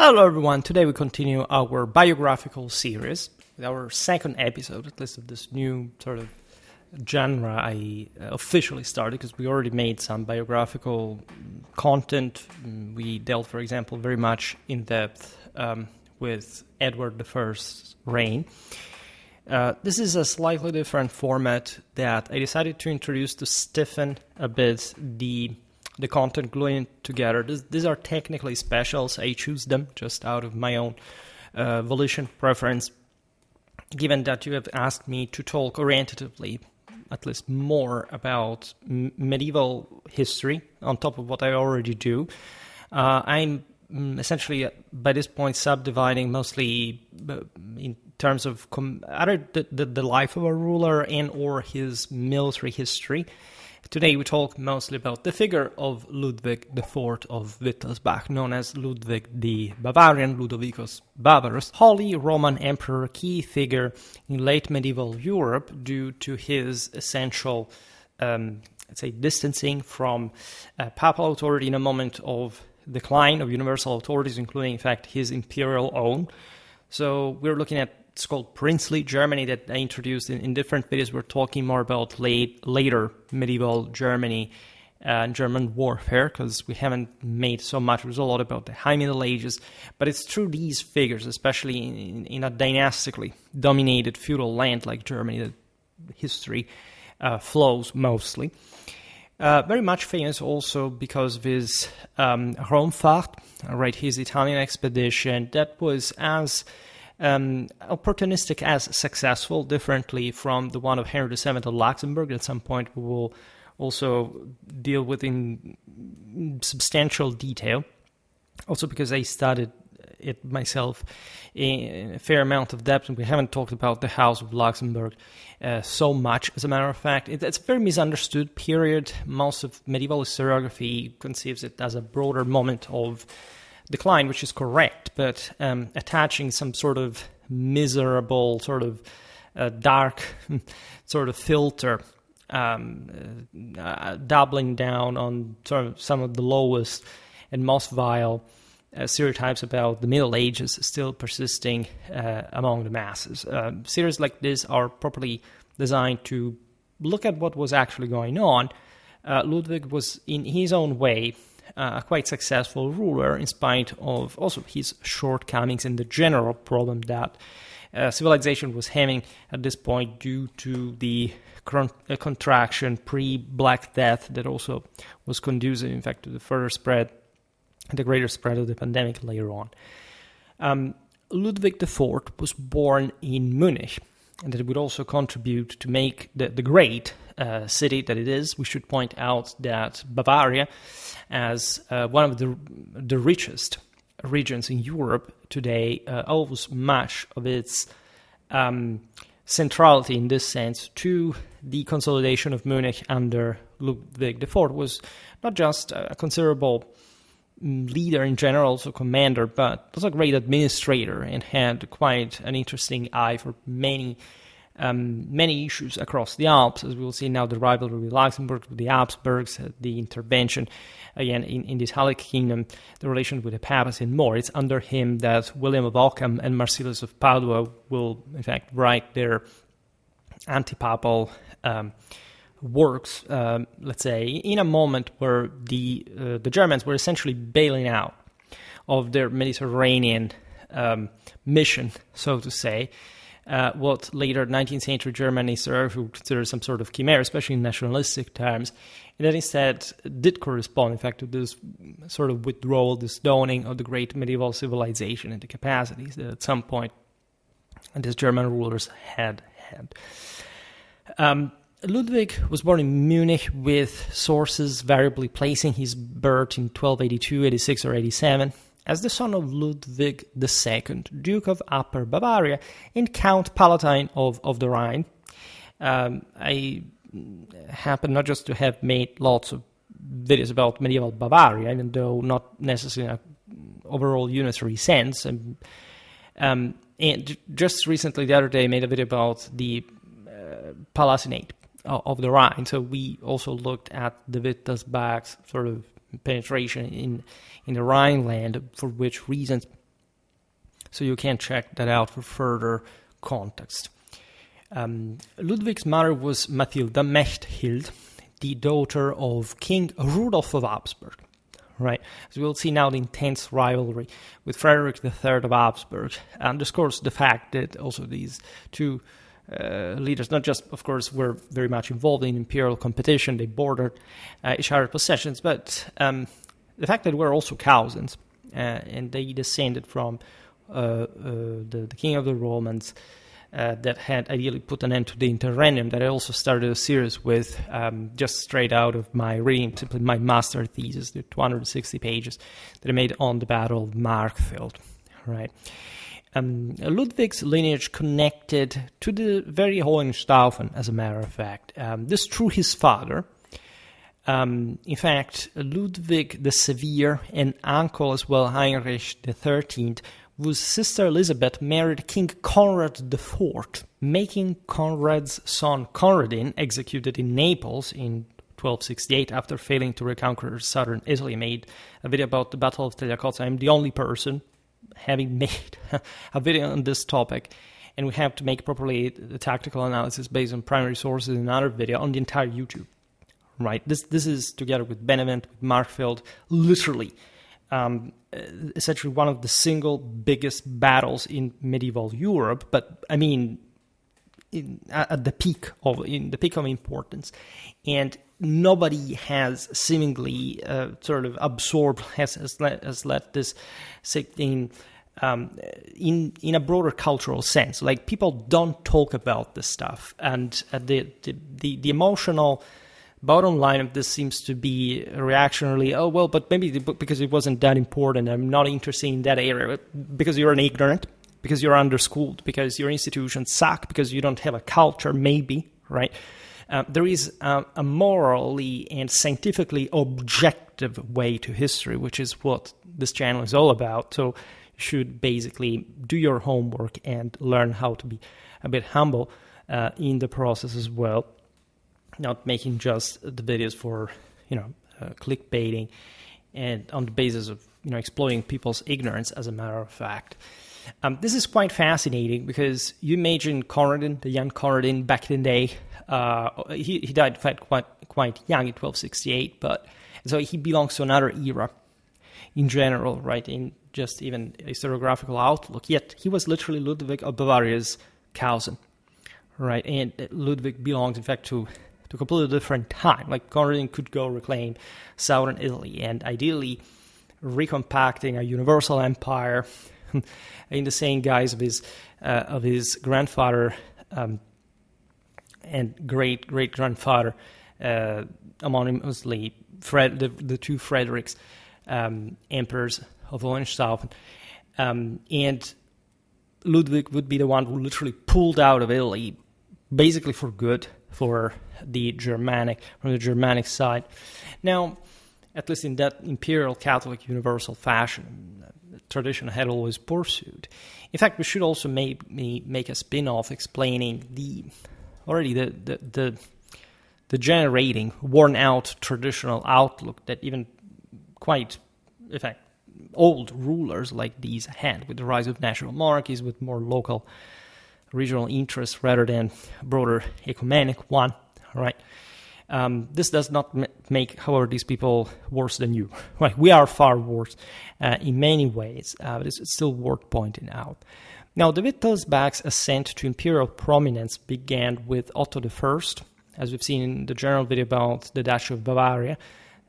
Hello everyone, today we continue our biographical series with our second episode, at least of this new sort of genre I officially started, because we already made some biographical content. We dealt, for example, very much in depth with Edward I's reign. This is a slightly different format that I decided to introduce to stiffen a bit the content, gluing it together. These are technically specials. I choose them just out of my own volition, preference, given that you have asked me to talk orientatively, at least more about medieval history on top of what I already do. I'm essentially, by this point, subdividing mostly in terms of either the life of a ruler and or his military history. Today we talk mostly about the figure of Ludwig IV of Wittelsbach, known as Ludwig the Bavarian, Ludovicus Bavarus, Holy Roman Emperor, key figure in late medieval Europe due to his essential, distancing from papal authority in a moment of decline of universal authorities, including, in fact, his imperial own. So we're looking at it's called princely Germany that I introduced in different videos. We're talking more about later medieval Germany and German warfare, because we haven't made so much. There's a lot about the High Middle Ages, but it's through these figures, especially in a dynastically dominated feudal land like Germany, that history flows mostly. Very much famous also because of his Raumfahrt, right? His Italian expedition that was as opportunistic as successful, differently from the one of Henry VII of Luxembourg. At some point we will also deal with in substantial detail, also because I studied it myself in a fair amount of depth, and we haven't talked about the House of Luxembourg so much. As a matter of fact, it's a very misunderstood period. Most of medieval historiography conceives it as a broader moment of decline, which is correct, but attaching some sort of miserable, sort of dark sort of filter, doubling down on sort of some of the lowest and most vile stereotypes about the Middle Ages still persisting among the masses. Series like this are properly designed to look at what was actually going on. Ludwig was, in his own way, a quite successful ruler, in spite of also his shortcomings and the general problem that civilization was having at this point due to the contraction pre-Black Death that also was conducive, in fact, to the further spread, the greater spread of the pandemic later on. Ludwig IV was born in Munich, and that would also contribute to make the great city that it is. We should point out that Bavaria, as one of the richest regions in Europe today, owes much of its centrality in this sense to the consolidation of Munich under Ludwig IV. Was not just a considerable leader in general, also commander, but was a great administrator and had quite an interesting eye for many issues across the Alps, as we will see now, the rivalry with Luxembourg, with the Habsburgs, the intervention, again, in the Italic kingdom, the relation with the papacy and more. It's under him that William of Ockham and Marsilius of Padua will, in fact, write their anti-papal works, let's say, in a moment where the Germans were essentially bailing out of their Mediterranean mission, so to say, what later 19th century Germany would consider some sort of chimera, especially in nationalistic terms, and that instead did correspond, in fact, to this sort of withdrawal, this dawning of the great medieval civilization and the capacities that at some point these German rulers had. Ludwig was born in Munich, with sources variably placing his birth in 1282, 86, or 87, as the son of Ludwig II, Duke of Upper Bavaria and Count Palatine of the Rhine. I happen not just to have made lots of videos about medieval Bavaria, even though not necessarily in an overall unitary sense. And just recently, the other day, I made a video about the Palatinate of the Rhine. So we also looked at the Wittelsbach's sort of penetration in the Rhineland, for which reasons So you can check that out for further context. Ludwig's mother was Mathilda Mechthild, the daughter of King Rudolf of Habsburg. Right, as we'll see now, the intense rivalry with Frederick III of Habsburg underscores the fact that also these two leaders, not just, of course, were very much involved in imperial competition, they bordered each other's possessions, but the fact that we're also cousins, and they descended from the king of the Romans, that had ideally put an end to the interregnum, that I also started a series with, just straight out of my reading, simply my master thesis, the 260 pages that I made on the Battle of Markfeld, right? Ludwig's lineage connected to the very Hohenstaufen, as a matter of fact. This through his father. In fact, Ludwig the Severe and uncle as well, Heinrich XIII, whose sister Elizabeth married King Conrad IV, making Conrad's son Conradin, executed in Naples in 1268 after failing to reconquer southern Italy. I made a video about the Battle of Tagliacozzo. I'm the only person having made a video on this topic, and we have to make properly the tactical analysis based on primary sources in another video on the entire YouTube. Right, this is, together with Benevent, with Markfeld, literally essentially one of the single biggest battles in medieval Europe, but I mean at the peak of importance, and nobody has seemingly sort of absorbed, has let this sit in a broader cultural sense. Like, people don't talk about this stuff, and the emotional bottom line of this seems to be reactionarily, oh, well, but maybe because it wasn't that important, I'm not interested in that area, because you're an ignorant, because you're underschooled, because your institutions suck, because you don't have a culture, maybe, right? There is a morally and scientifically objective way to history, which is what this channel is all about. So you should basically do your homework and learn how to be a bit humble in the process as well. Not making just the videos for, clickbaiting and on the basis of, exploiting people's ignorance, as a matter of fact. This is quite fascinating because you imagine Conradin, the young Conradin back in the day, he died, in fact, quite young in 1268, but so he belongs to another era in general, right, in just even historiographical outlook, yet he was literally Ludwig of Bavaria's cousin, right, and Ludwig belongs, in fact, to a completely different time. Like, Conradin could go reclaim southern Italy and ideally recompacting a universal empire in the same guise of his grandfather and great grandfather, anonymously the two Fredericks, emperors of Hohenstaufen, and Ludwig would be the one who literally pulled out of Italy, basically for good, from the Germanic side. Now, at least in that imperial Catholic universal fashion, tradition had always pursued. In fact, we should also make a spin-off explaining the degenerating, worn-out traditional outlook that even quite, in fact, old rulers like these had, with the rise of national monarchies, with more local regional interests rather than broader ecumenic one, right? This does not make, however, these people worse than you. Right? We are far worse in many ways, but it's still worth pointing out. Now, the Wittelsbach's ascent to imperial prominence began with Otto I, as we've seen in the general video about the Duchy of Bavaria,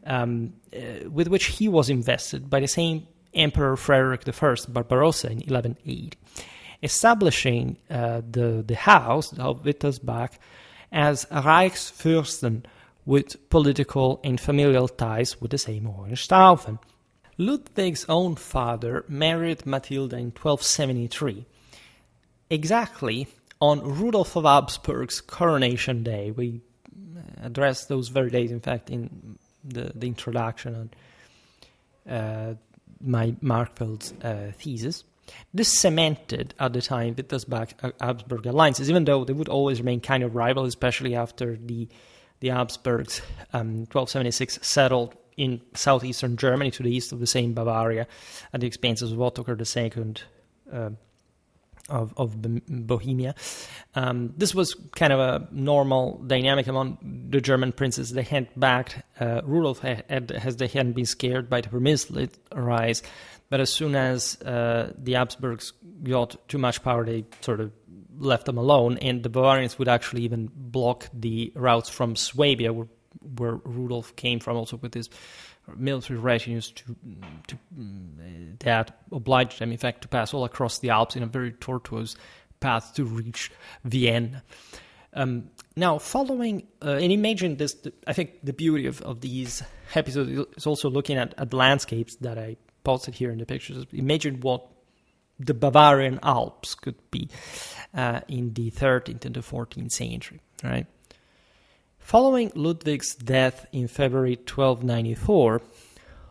with which he was invested by the same Emperor Frederick I Barbarossa in 1180. Establishing the house of Wittelsbach as Reichsfürsten with political and familial ties with the same Hohenstaufen. Ludwig's own father married Matilda in 1273, exactly on Rudolf of Habsburg's coronation day. We addressed those very days, in fact, in the introduction on my Markfeld's thesis. This cemented, at the time, Wittelsbach-Habsburg alliances, even though they would always remain kind of rival, especially after the Habsburgs, 1276, settled in southeastern Germany to the east of the same Bavaria at the expense of Ottokar II Bohemia. This was kind of a normal dynamic among the German princes. They had backed Rudolf as they hadn't been scared by the Permislit rise, but as soon as the Habsburgs got too much power, they sort of left them alone, and the Bavarians would actually even block the routes from Swabia, where Rudolf came from, also with his military retinues that obliged them, in fact, to pass all across the Alps in a very tortuous path to reach Vienna. Now, following, and imagine this, I think the beauty of these episodes is also looking at landscapes that I posted here in the pictures. Imagine what the Bavarian Alps could be in the 13th and the 14th century, right? Following Ludwig's death in February 1294,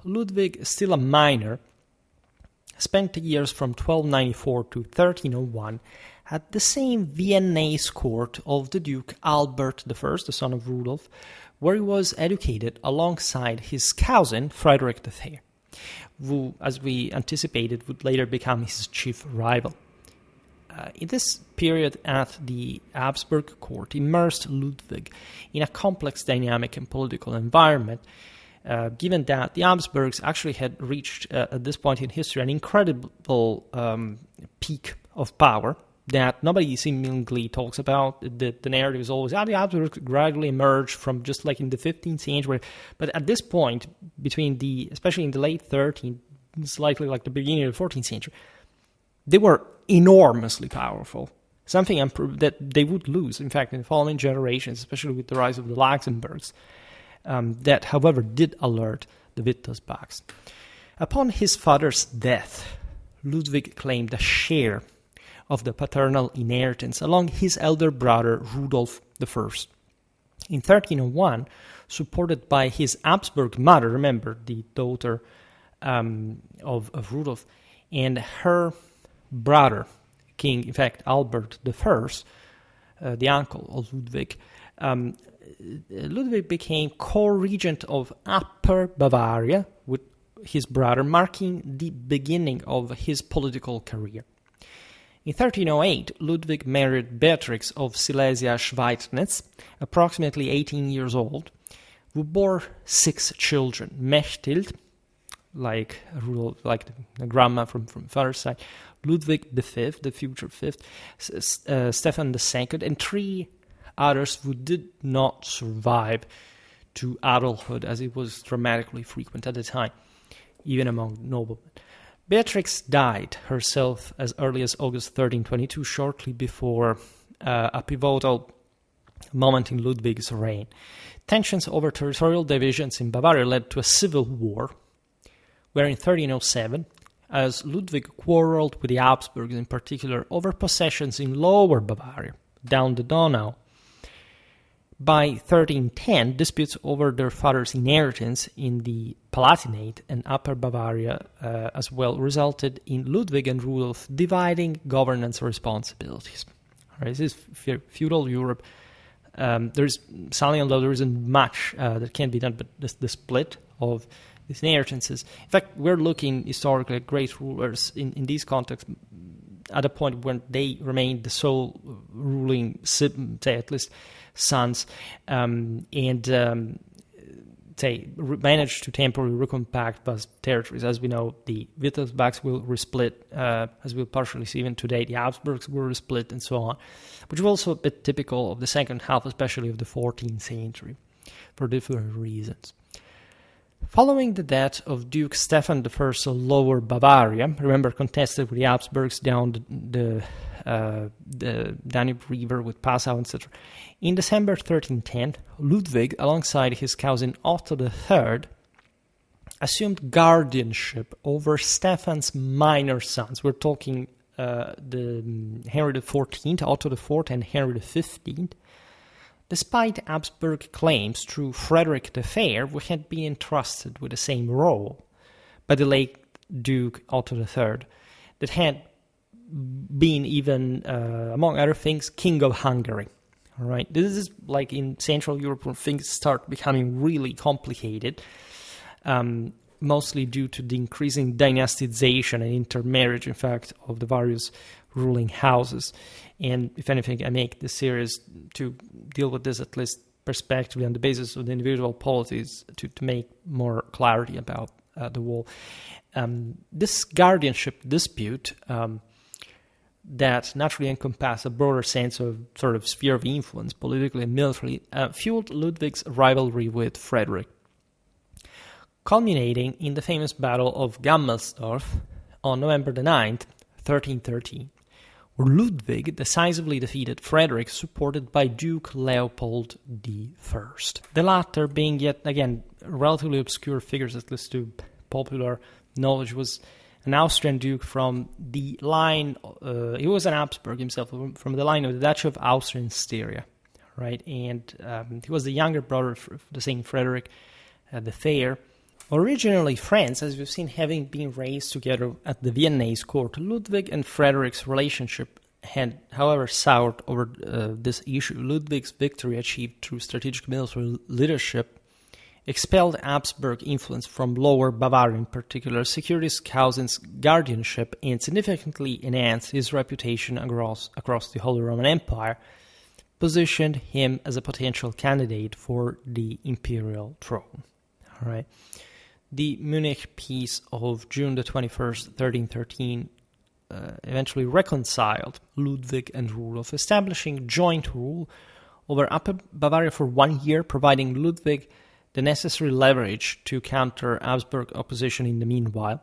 Ludwig, still a minor, spent the years from 1294 to 1301 at the same Viennese court of the Duke Albert I, the son of Rudolf, where he was educated alongside his cousin Frederick the Fair, who, as we anticipated, would later become his chief rival. In this period at the Habsburg court immersed Ludwig in a complex dynamic and political environment, given that the Habsburgs actually had reached, at this point in history, an incredible peak of power that nobody seemingly talks about. The narrative is always, the Habsburgs gradually emerged from just like in the 15th century. But at this point, especially in the late 13th, slightly like the beginning of the 14th century, they were enormously powerful, something that they would lose, in fact, in the following generations, especially with the rise of the Luxembourgs, that, however, did alert the Wittelsbachs. Upon his father's death, Ludwig claimed a share of the paternal inheritance along his elder brother Rudolf I. In 1301, supported by his Habsburg mother, remember, the daughter of Rudolf, and her brother, King, in fact, Albert I, the uncle of Ludwig, Ludwig became co-regent of Upper Bavaria with his brother, marking the beginning of his political career. In 1308, Ludwig married Beatrix of Silesia-Schweidnitz, approximately 18 years old, who bore 6 children: Mechthild, like the grandma from father's side, Ludwig V, the future fifth, Stefan II, and 3 others who did not survive to adulthood, as it was dramatically frequent at the time, even among noblemen. Beatrix died herself as early as August 1322, shortly before a pivotal moment in Ludwig's reign. Tensions over territorial divisions in Bavaria led to a civil war, where in 1307, as Ludwig quarreled with the Habsburgs, in particular over possessions in Lower Bavaria, down the Donau. By 1310, disputes over their father's inheritance in the Palatinate and Upper Bavaria as well resulted in Ludwig and Rudolf dividing governance responsibilities. All right, this is feudal Europe. Although there isn't much that can be done, but the split of these inheritances. In fact, we're looking historically at great rulers in these contexts at a point when they remained the sole ruling, say at least, sons, managed to temporarily recompact vast territories. As we know, the Wittelsbachs will resplit, as we'll partially see even today, the Habsburgs will resplit, and so on, which was also a bit typical of the second half, especially of the 14th century, for different reasons. Following the death of Duke Stefan I of Lower Bavaria, remember contested with the Habsburgs down the Danube River with Passau, etc., in December 1310, Ludwig, alongside his cousin Otto III, assumed guardianship over Stefan's minor sons. We're talking the Henry XIV, Otto IV, and Henry XV. Despite Habsburg claims through Frederick the Fair, who had been entrusted with the same role by the late Duke Otto III, that had been even, among other things, King of Hungary. All right, this is like in Central Europe when things start becoming really complicated. mostly due to the increasing dynastization and intermarriage, in fact, of the various ruling houses. And if anything, I make this series to deal with this at least perspectively on the basis of the individual polities to make more clarity about the whole. This guardianship dispute that naturally encompassed a broader sense of sort of sphere of influence, politically and militarily, fueled Ludwig's rivalry with Frederick, culminating in the famous Battle of Gammelsdorf on November the 9th, 1313, where Ludwig decisively defeated Frederick, supported by Duke Leopold I. The latter, being yet again relatively obscure figures, at least to popular knowledge, was an Austrian duke from the line, he was an Habsburg himself, from the line of the Duchy of Austria and Styria, right? And he was the younger brother of the same Frederick the Fair. Originally friends, as we've seen, having been raised together at the Viennese court, Ludwig and Frederick's relationship had, however, soured over this issue. Ludwig's victory, achieved through strategic military leadership, expelled Habsburg influence from Lower Bavaria in particular, secured his cousin's guardianship, and significantly enhanced his reputation across the Holy Roman Empire, positioned him as a potential candidate for the imperial throne. All right. The Munich Peace of June the 21st, 1313, eventually reconciled Ludwig and Rudolf, establishing joint rule over Upper Bavaria for 1 year, providing Ludwig the necessary leverage to counter Habsburg opposition in the meanwhile.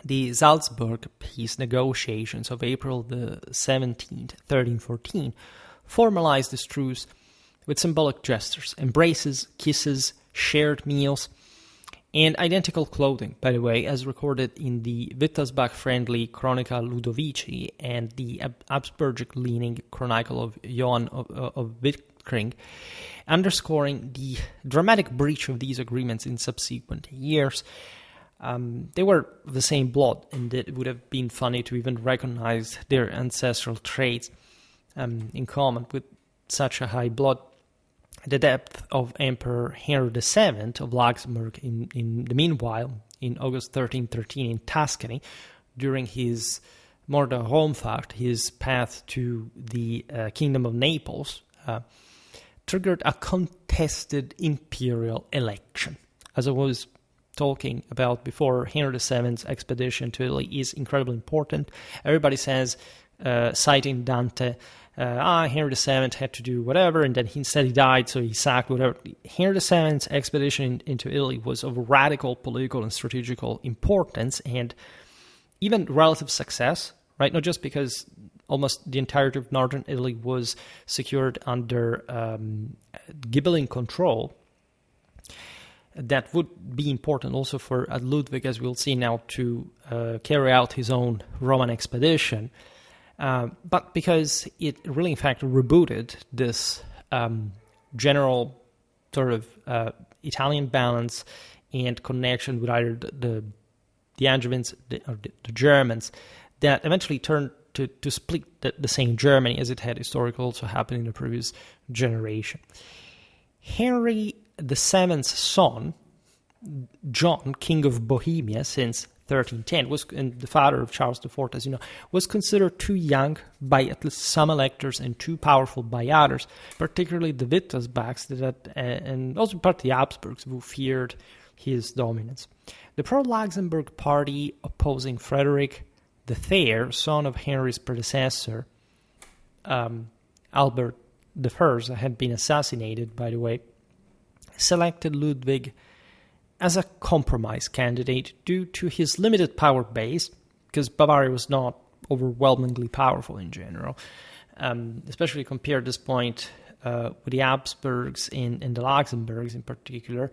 The Salzburg peace negotiations of April the 17th, 1314, formalized this truce with symbolic gestures, embraces, kisses, shared meals, and identical clothing, by the way, as recorded in the Wittelsbach-friendly Chronica Ludovici and the Habsburgic-leaning Chronicle of Johann of Wittring, underscoring the dramatic breach of these agreements in subsequent years. They were the same blood, and it would have been funny to even recognize their ancestral traits in common with such a high blood. The death of Emperor Henry VII of Luxembourg in the meanwhile, in August 1313 in Tuscany, during his Morda-Raumfahrt, his path to the Kingdom of Naples, triggered a contested imperial election. As I was talking about before, Henry VII's expedition to Italy is incredibly important. Everybody says, citing Dante, Henry VII had to do whatever, and then he died, so he sacked whatever. Henry VII's expedition into Italy was of radical political and strategical importance, and even relative success, right? Not just because almost the entirety of northern Italy was secured under Ghibelline control. That would be important also for Ludwig, as we'll see now, to carry out his own Roman expedition. But because it really, in fact, rebooted this general sort of Italian balance and connection with either the Angevins or the Germans, that eventually turned to split the same Germany, as it had historically also happened in the previous generation. Henry VII's son, John, King of Bohemia since 1310, and the father of Charles IV, as you know, was considered too young by at least some electors and too powerful by others, particularly the Wittelsbachs and also part of the Habsburgs, who feared his dominance. The pro-Luxembourg party opposing Frederick the Fair, son of Henry's predecessor, Albert I, had been assassinated, by the way, selected Ludwig as a compromise candidate due to his limited power base, because Bavaria was not overwhelmingly powerful in general, especially compared at this point with the Habsburgs and the Luxembourgs in particular.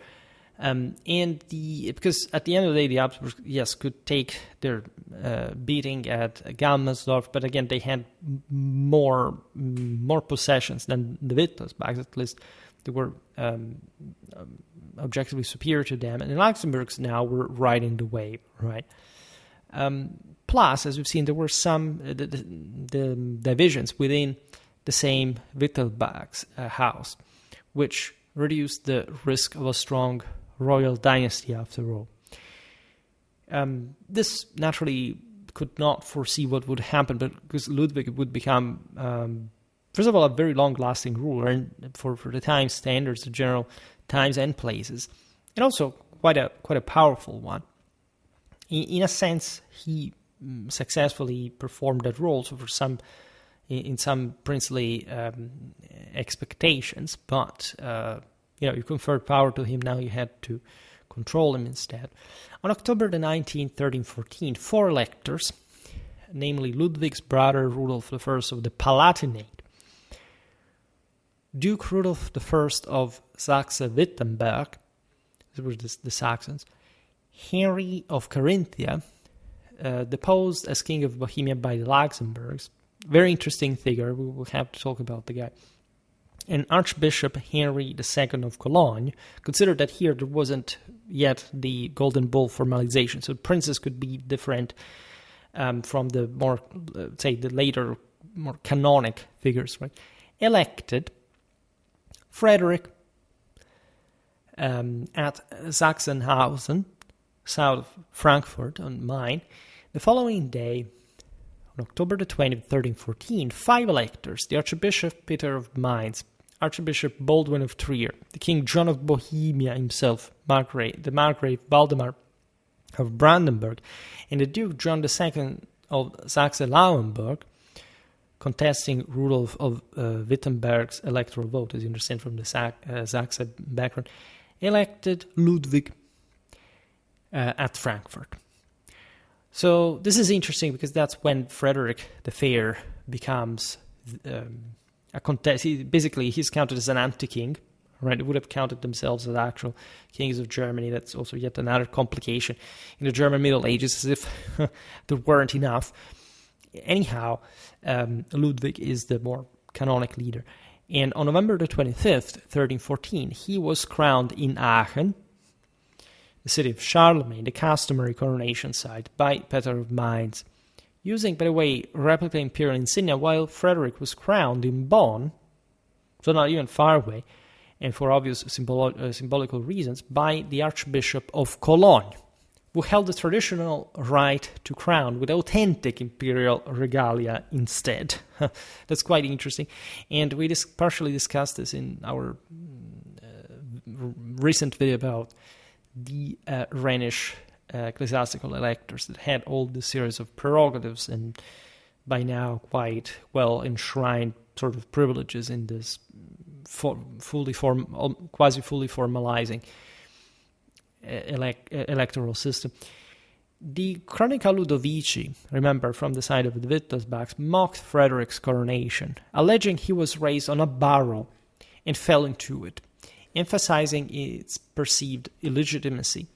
Because at the end of the day, the Habsburgs, yes, could take their beating at Gammelsdorf, but again, they had more possessions than the Wittelsbachs. At least they were objectively superior to them, and the Luxembourgs now were riding the wave, right? Plus, as we've seen, there were some the divisions within the same Wittelsbach's house, which reduced the risk of a strong royal dynasty after all. This naturally could not foresee what would happen, but because Ludwig would become, first of all, a very long-lasting ruler, and for the time standards, the general times and places, and also quite a powerful one. In a sense, he successfully performed that role. So in some princely expectations, but you conferred power to him. Now you had to control him instead. On October the 19th, 1314, 4 electors, namely Ludwig's brother Rudolf I of the Palatinate, Duke Rudolf I of Saxe-Wittenberg, these were the Saxons, Henry of Carinthia, deposed as king of Bohemia by the Luxembourgs. Very interesting figure, we will have to talk about the guy. And Archbishop Henry II of Cologne considered that here there wasn't yet the Golden Bull formalization, so princes could be different from the more, the later, more canonic figures, right? Elected Frederick at Sachsenhausen, south of Frankfurt on Main. The following day, on October the 20th, 1314, 5 electors, the Archbishop Peter of Mainz, Archbishop Baldwin of Trier, the King John of Bohemia himself, the Margrave Waldemar of Brandenburg, and the Duke John II of Saxe-Lauenburg, contesting Rudolf of Wittenberg's electoral vote, as you understand from the Saxe background, elected Ludwig at Frankfurt. So this is interesting because that's when Frederick the Fair becomes a contest. He's counted as an anti-king, right? They would have counted themselves as actual kings of Germany. That's also yet another complication in the German Middle Ages, as if there weren't enough. Anyhow, Ludwig is the more canonic leader. And on November the 25th, 1314, he was crowned in Aachen, the city of Charlemagne, the customary coronation site, by Peter of Mainz, using, by the way, replica imperial insignia, while Frederick was crowned in Bonn, so not even far away, and for obvious symbolical reasons, by the Archbishop of Cologne, who held the traditional right to crown with authentic imperial regalia instead. That's quite interesting, and we partially discussed this in our recent video about the Rhenish ecclesiastical electors that had all the series of prerogatives and by now quite well enshrined sort of privileges in this quasi-fully formalizing electoral system. The Chronica Ludovici, remember, from the side of the Wittelsbachs, mocked Frederick's coronation, alleging he was raised on a barrel and fell into it, emphasizing its perceived illegitimacy.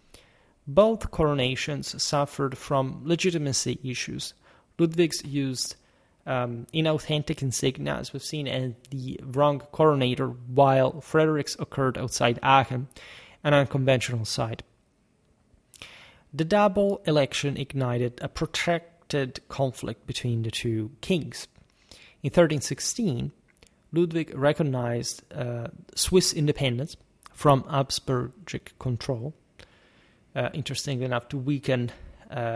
Both coronations suffered from legitimacy issues. Ludwig's used inauthentic insignia, as we've seen, and the wrong coronator, while Frederick's occurred outside Aachen, an unconventional site. The double election ignited a protracted conflict between the two kings. In 1316, Ludwig recognized Swiss independence from Habsburgic control, interestingly enough, to weaken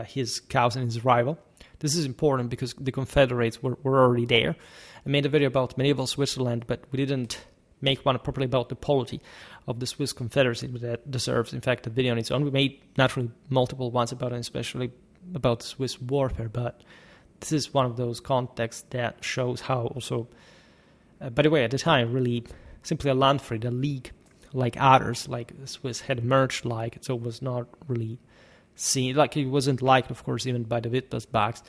his cause and his rival. This is important because the Confederates were already there. I made a video about medieval Switzerland, but we didn't make one properly about the polity of the Swiss Confederacy. That deserves, in fact, a video on its own. We made, naturally, multiple ones about it, especially about Swiss warfare, but this is one of those contexts that shows how also, by the way, at the time, really simply a Landfried, a league like others, like the Swiss had emerged like, so it was not really seen, like it wasn't liked, of course, even by the Wittelsbachs,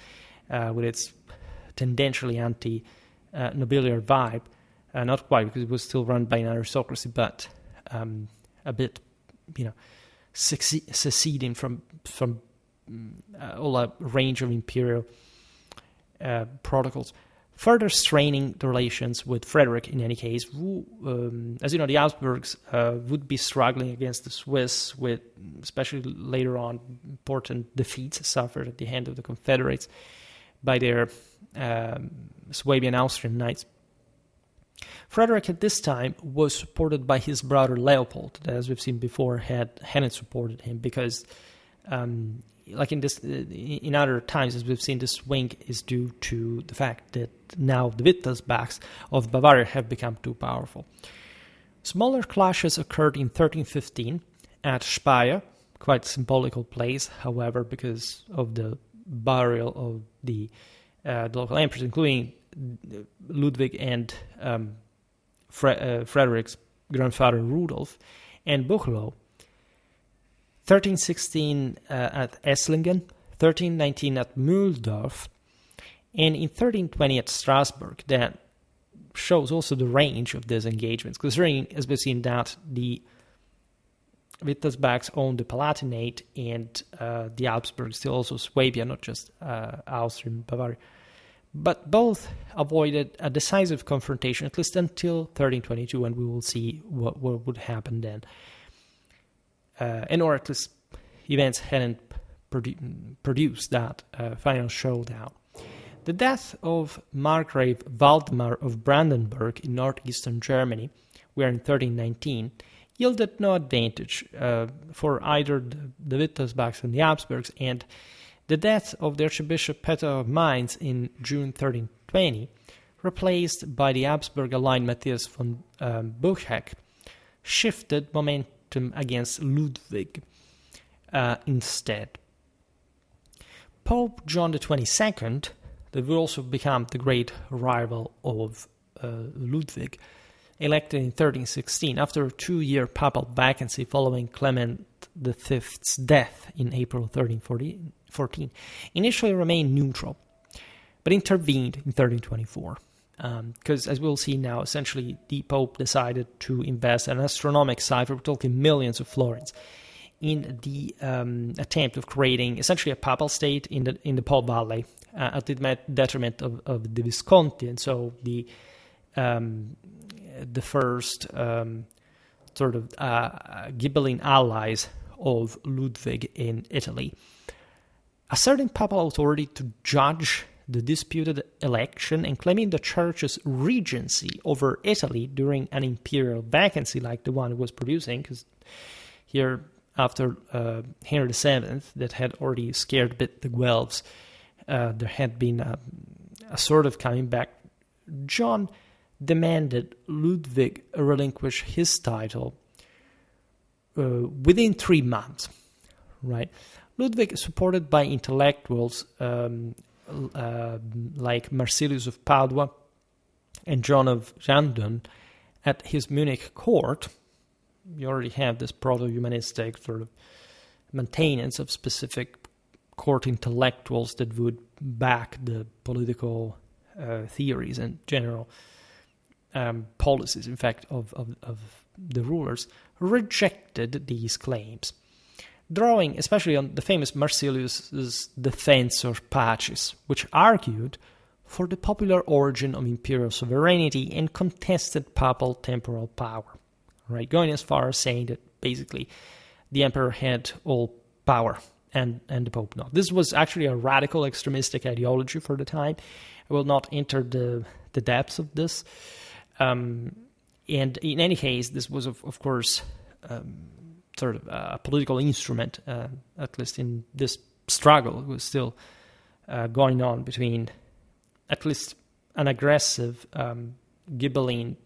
with its tendentially anti-nobiliar vibe. Not quite, because it was still run by an aristocracy, but a bit, seceding from all a range of imperial protocols, further straining the relations with Frederick, in any case, who, as you know, the Habsburgs would be struggling against the Swiss with, especially later on, important defeats suffered at the hand of the Confederates by their Swabian Austrian knights. Frederick at this time was supported by his brother Leopold, that, as we've seen before, hadn't supported him because like in other times, as we've seen, the swing is due to the fact that now the Wittelsbachs of Bavaria have become too powerful. Smaller clashes occurred in 1315 at Speyer, quite symbolical place, however, because of the burial of the local emperors, including Ludwig and Frederick's grandfather Rudolf, and Buchloe. 1316 at Esslingen, 1319 at Mühldorf, and in 1320 at Strasbourg. That shows also the range of these engagements, considering, as we've seen, that the Wittelsbachs owned the Palatinate and the Habsburgs still also Swabia, not just Austria and Bavaria. But both avoided a decisive confrontation, at least until 1322, and we will see what would happen then. Or at least events hadn't produced that final showdown. The death of Margrave Waldemar of Brandenburg in northeastern Germany, where in 1319, yielded no advantage for either the Wittelsbachs and the Habsburgs, and the death of the Archbishop Peter of Mainz in June 1320, replaced by the Habsburg-aligned Matthias von Buchheck, shifted momentum against Ludwig instead. Pope John XXII, that would also become the great rival of Ludwig, elected in 1316 after a 2-year papal vacancy following Clement V's death in April 1314, initially remained neutral, but intervened in 1324. Because, as we'll see now, essentially the Pope decided to invest an astronomical sum, we're talking millions of florins, in the attempt of creating essentially a papal state in the Po Valley, at the detriment of the Visconti, and so the first sort of Ghibelline allies of Ludwig in Italy. Asserting papal authority to judge the disputed election and claiming the church's regency over Italy during an imperial vacancy like the one it was producing, because here after Henry VII, that had already scared a bit the Guelphs, there had been a sort of coming back. John demanded Ludwig relinquish his title within 3 months, right? Ludwig, supported by intellectuals like Marsilius of Padua and John of Jandun at his Munich court, you already have this proto-humanistic sort of maintenance of specific court intellectuals that would back the political theories and general policies, in fact, of the rulers, rejected these claims, drawing especially on the famous Marsilius' Defense of Pacis, which argued for the popular origin of imperial sovereignty and contested papal temporal power, right? Going as far as saying that basically the emperor had all power and the Pope not. This was actually a radical extremistic ideology for the time. I will not enter the depths of this. And in any case, this was, of course, sort of a political instrument, at least in this struggle. It was still going on between at least an aggressive Ghibelline,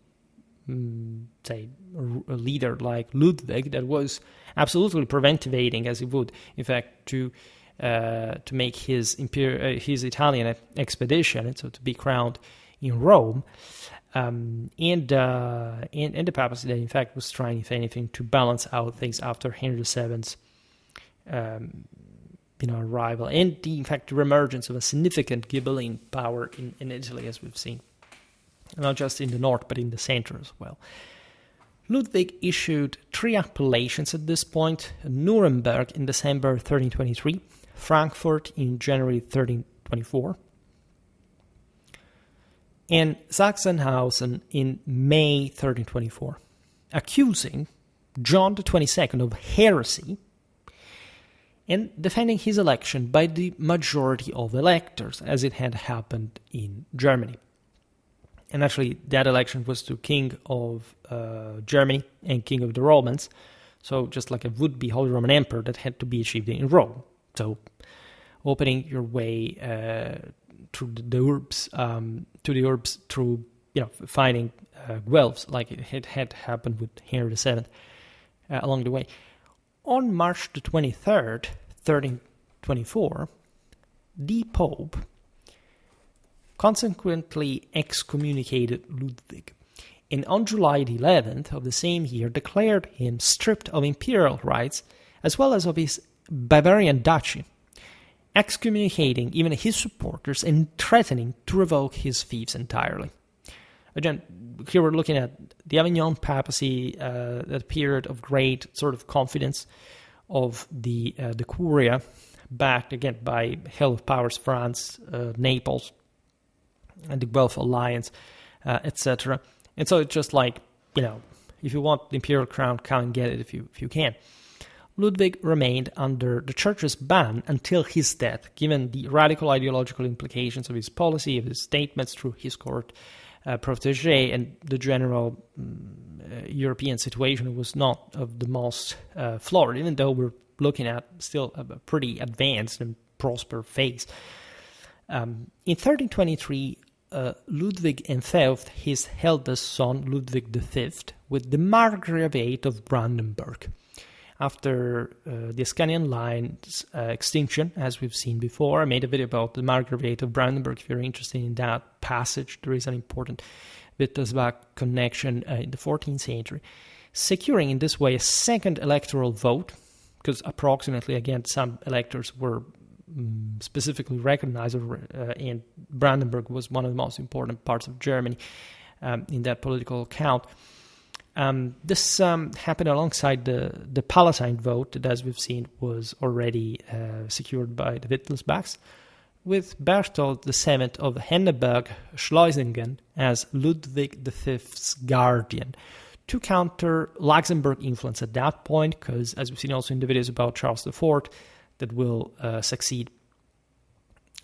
say, a leader like Ludwig that was absolutely preventivating, as he would, in fact, to make his Italian expedition, and so to be crowned in Rome, and the papacy that, in fact, was trying, if anything, to balance out things after Henry VII's arrival, and in fact, the reemergence of a significant Ghibelline power in Italy, as we've seen, not just in the north, but in the center as well. Ludwig issued 3 appellations at this point: Nuremberg in December 1323, Frankfurt in January 1324, and Sachsenhausen in May 1324, accusing John XXII of heresy and defending his election by the majority of electors, as it had happened in Germany. And actually, that election was to King of Germany and King of the Romans, so just like a would-be Holy Roman Emperor that had to be achieved in Rome. So opening your way through the urbs, through finding Guelphs, like it had happened with Henry VII along the way. On March the 23rd, 1324, the Pope consequently excommunicated Ludwig, and on July the 11th of the same year declared him stripped of imperial rights as well as of his Bavarian duchy, excommunicating even his supporters and threatening to revoke his fiefs entirely. Again, here we're looking at the Avignon papacy, that period of great sort of confidence of the Curia, backed again by Hell of Powers France, Naples, and the Guelph Alliance, etc. And so it's just like, if you want the imperial crown, come and get it if you can. Ludwig remained under the church's ban until his death, given the radical ideological implications of his policy, of his statements through his court protege, and the general European situation was not of the most florid, even though we're looking at still a pretty advanced and prosperous phase. In 1323, Ludwig enfeoffed his eldest son, Ludwig V, with the Margravate of Brandenburg. After the Ascanian line's extinction, as we've seen before, I made a video about the Margravate of Brandenburg. If you're interested in that passage, there is an important Wittelsbach connection in the 14th century, securing in this way a second electoral vote, because approximately, again, some electors were specifically recognized, and Brandenburg was one of the most important parts of Germany in that political count. This happened alongside the Palatine vote that, as we've seen, was already secured by the Wittelsbachs, with Berthold VII of Henneberg-Schleusingen as Ludwig V's guardian, to counter Luxembourg influence at that point, because, as we've seen also in the videos about Charles IV, that will succeed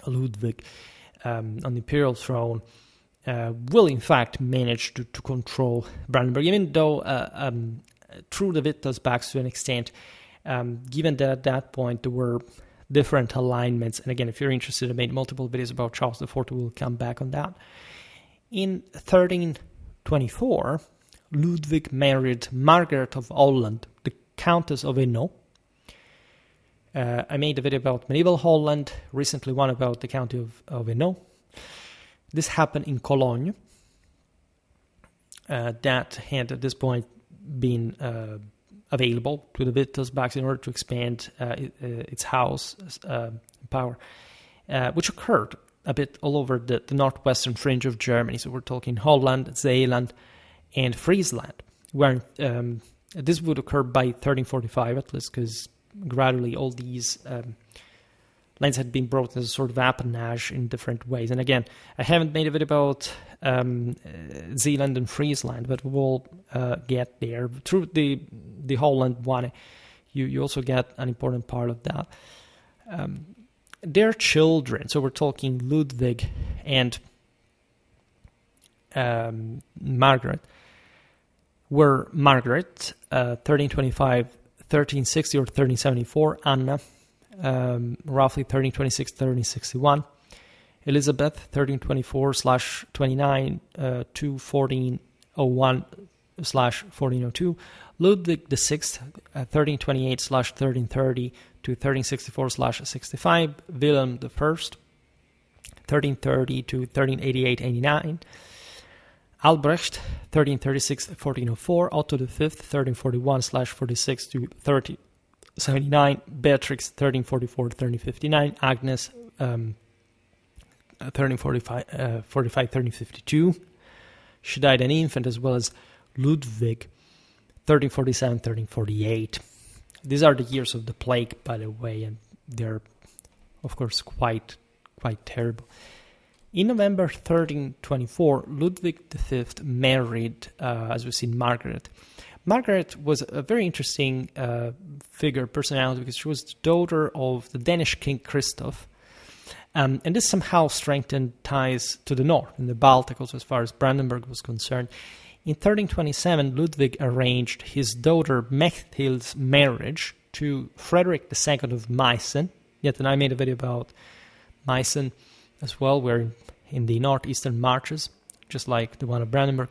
Ludwig on the imperial throne, will in fact manage to control Brandenburg, even though through the Wittelsbachs to an extent, given that at that point there were different alignments. And again, if you're interested, I made multiple videos about Charles IV, we'll come back on that. In 1324, Ludwig married Margaret of Holland, the Countess of Hainaut. I made a video about medieval Holland, recently one about the County of Hainaut. This happened in Cologne, that had at this point been available to the Wittelsbachs in order to expand its house power, which occurred a bit all over the northwestern fringe of Germany. So we're talking Holland, Zeeland, and Friesland, where this would occur by 1345 at least, because gradually all these lands had been brought as a sort of appanage in different ways. And again, I haven't made a video about Zeeland and Friesland, but we'll get there. Through the Holland one, you also get an important part of that. Their children, so we're talking Ludwig and Margaret, were Margaret, 1325, 1360 or 1374, Anna, roughly 1326, 1361, Elizabeth, 1324/29 to 1401/1402, Ludwig VI, 1328/1330 to 1364/65, Wilhelm I, 1330 to 1388-89, Albrecht, 1336-1404, Otto V, 1341/46 to 1379, Beatrix, 1344-1359, Agnes, 1345-1352. She died an infant, as well as Ludwig, 1347-1348. These are the years of the plague, by the way, and they're, of course, quite terrible. In November 1324, Ludwig V married, as we've seen, Margaret. Margaret was a very interesting personality, because she was the daughter of the Danish king Christoph. And this somehow strengthened ties to the north, in the Baltic, also as far as Brandenburg was concerned. In 1327, Ludwig arranged his daughter Mechthild's marriage to Frederick II of Meissen, Yet, and I made a video about Meissen as well, where in the northeastern marches, just like the one of Brandenburg,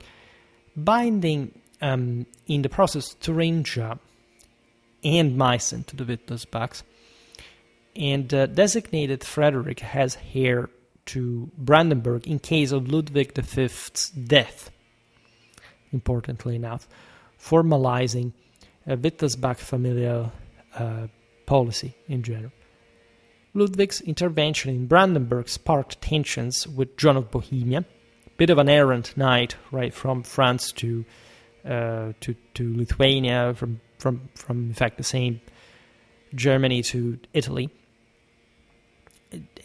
binding in the process Thuringia and Meissen to the Wittelsbachs, and designated Frederick as heir to Brandenburg in case of Ludwig V's death, importantly enough, formalizing a Wittelsbach familial policy in general. Ludwig's intervention in Brandenburg sparked tensions with John of Bohemia, bit of an errant knight, right, from France to Lithuania, from in fact the same Germany to Italy.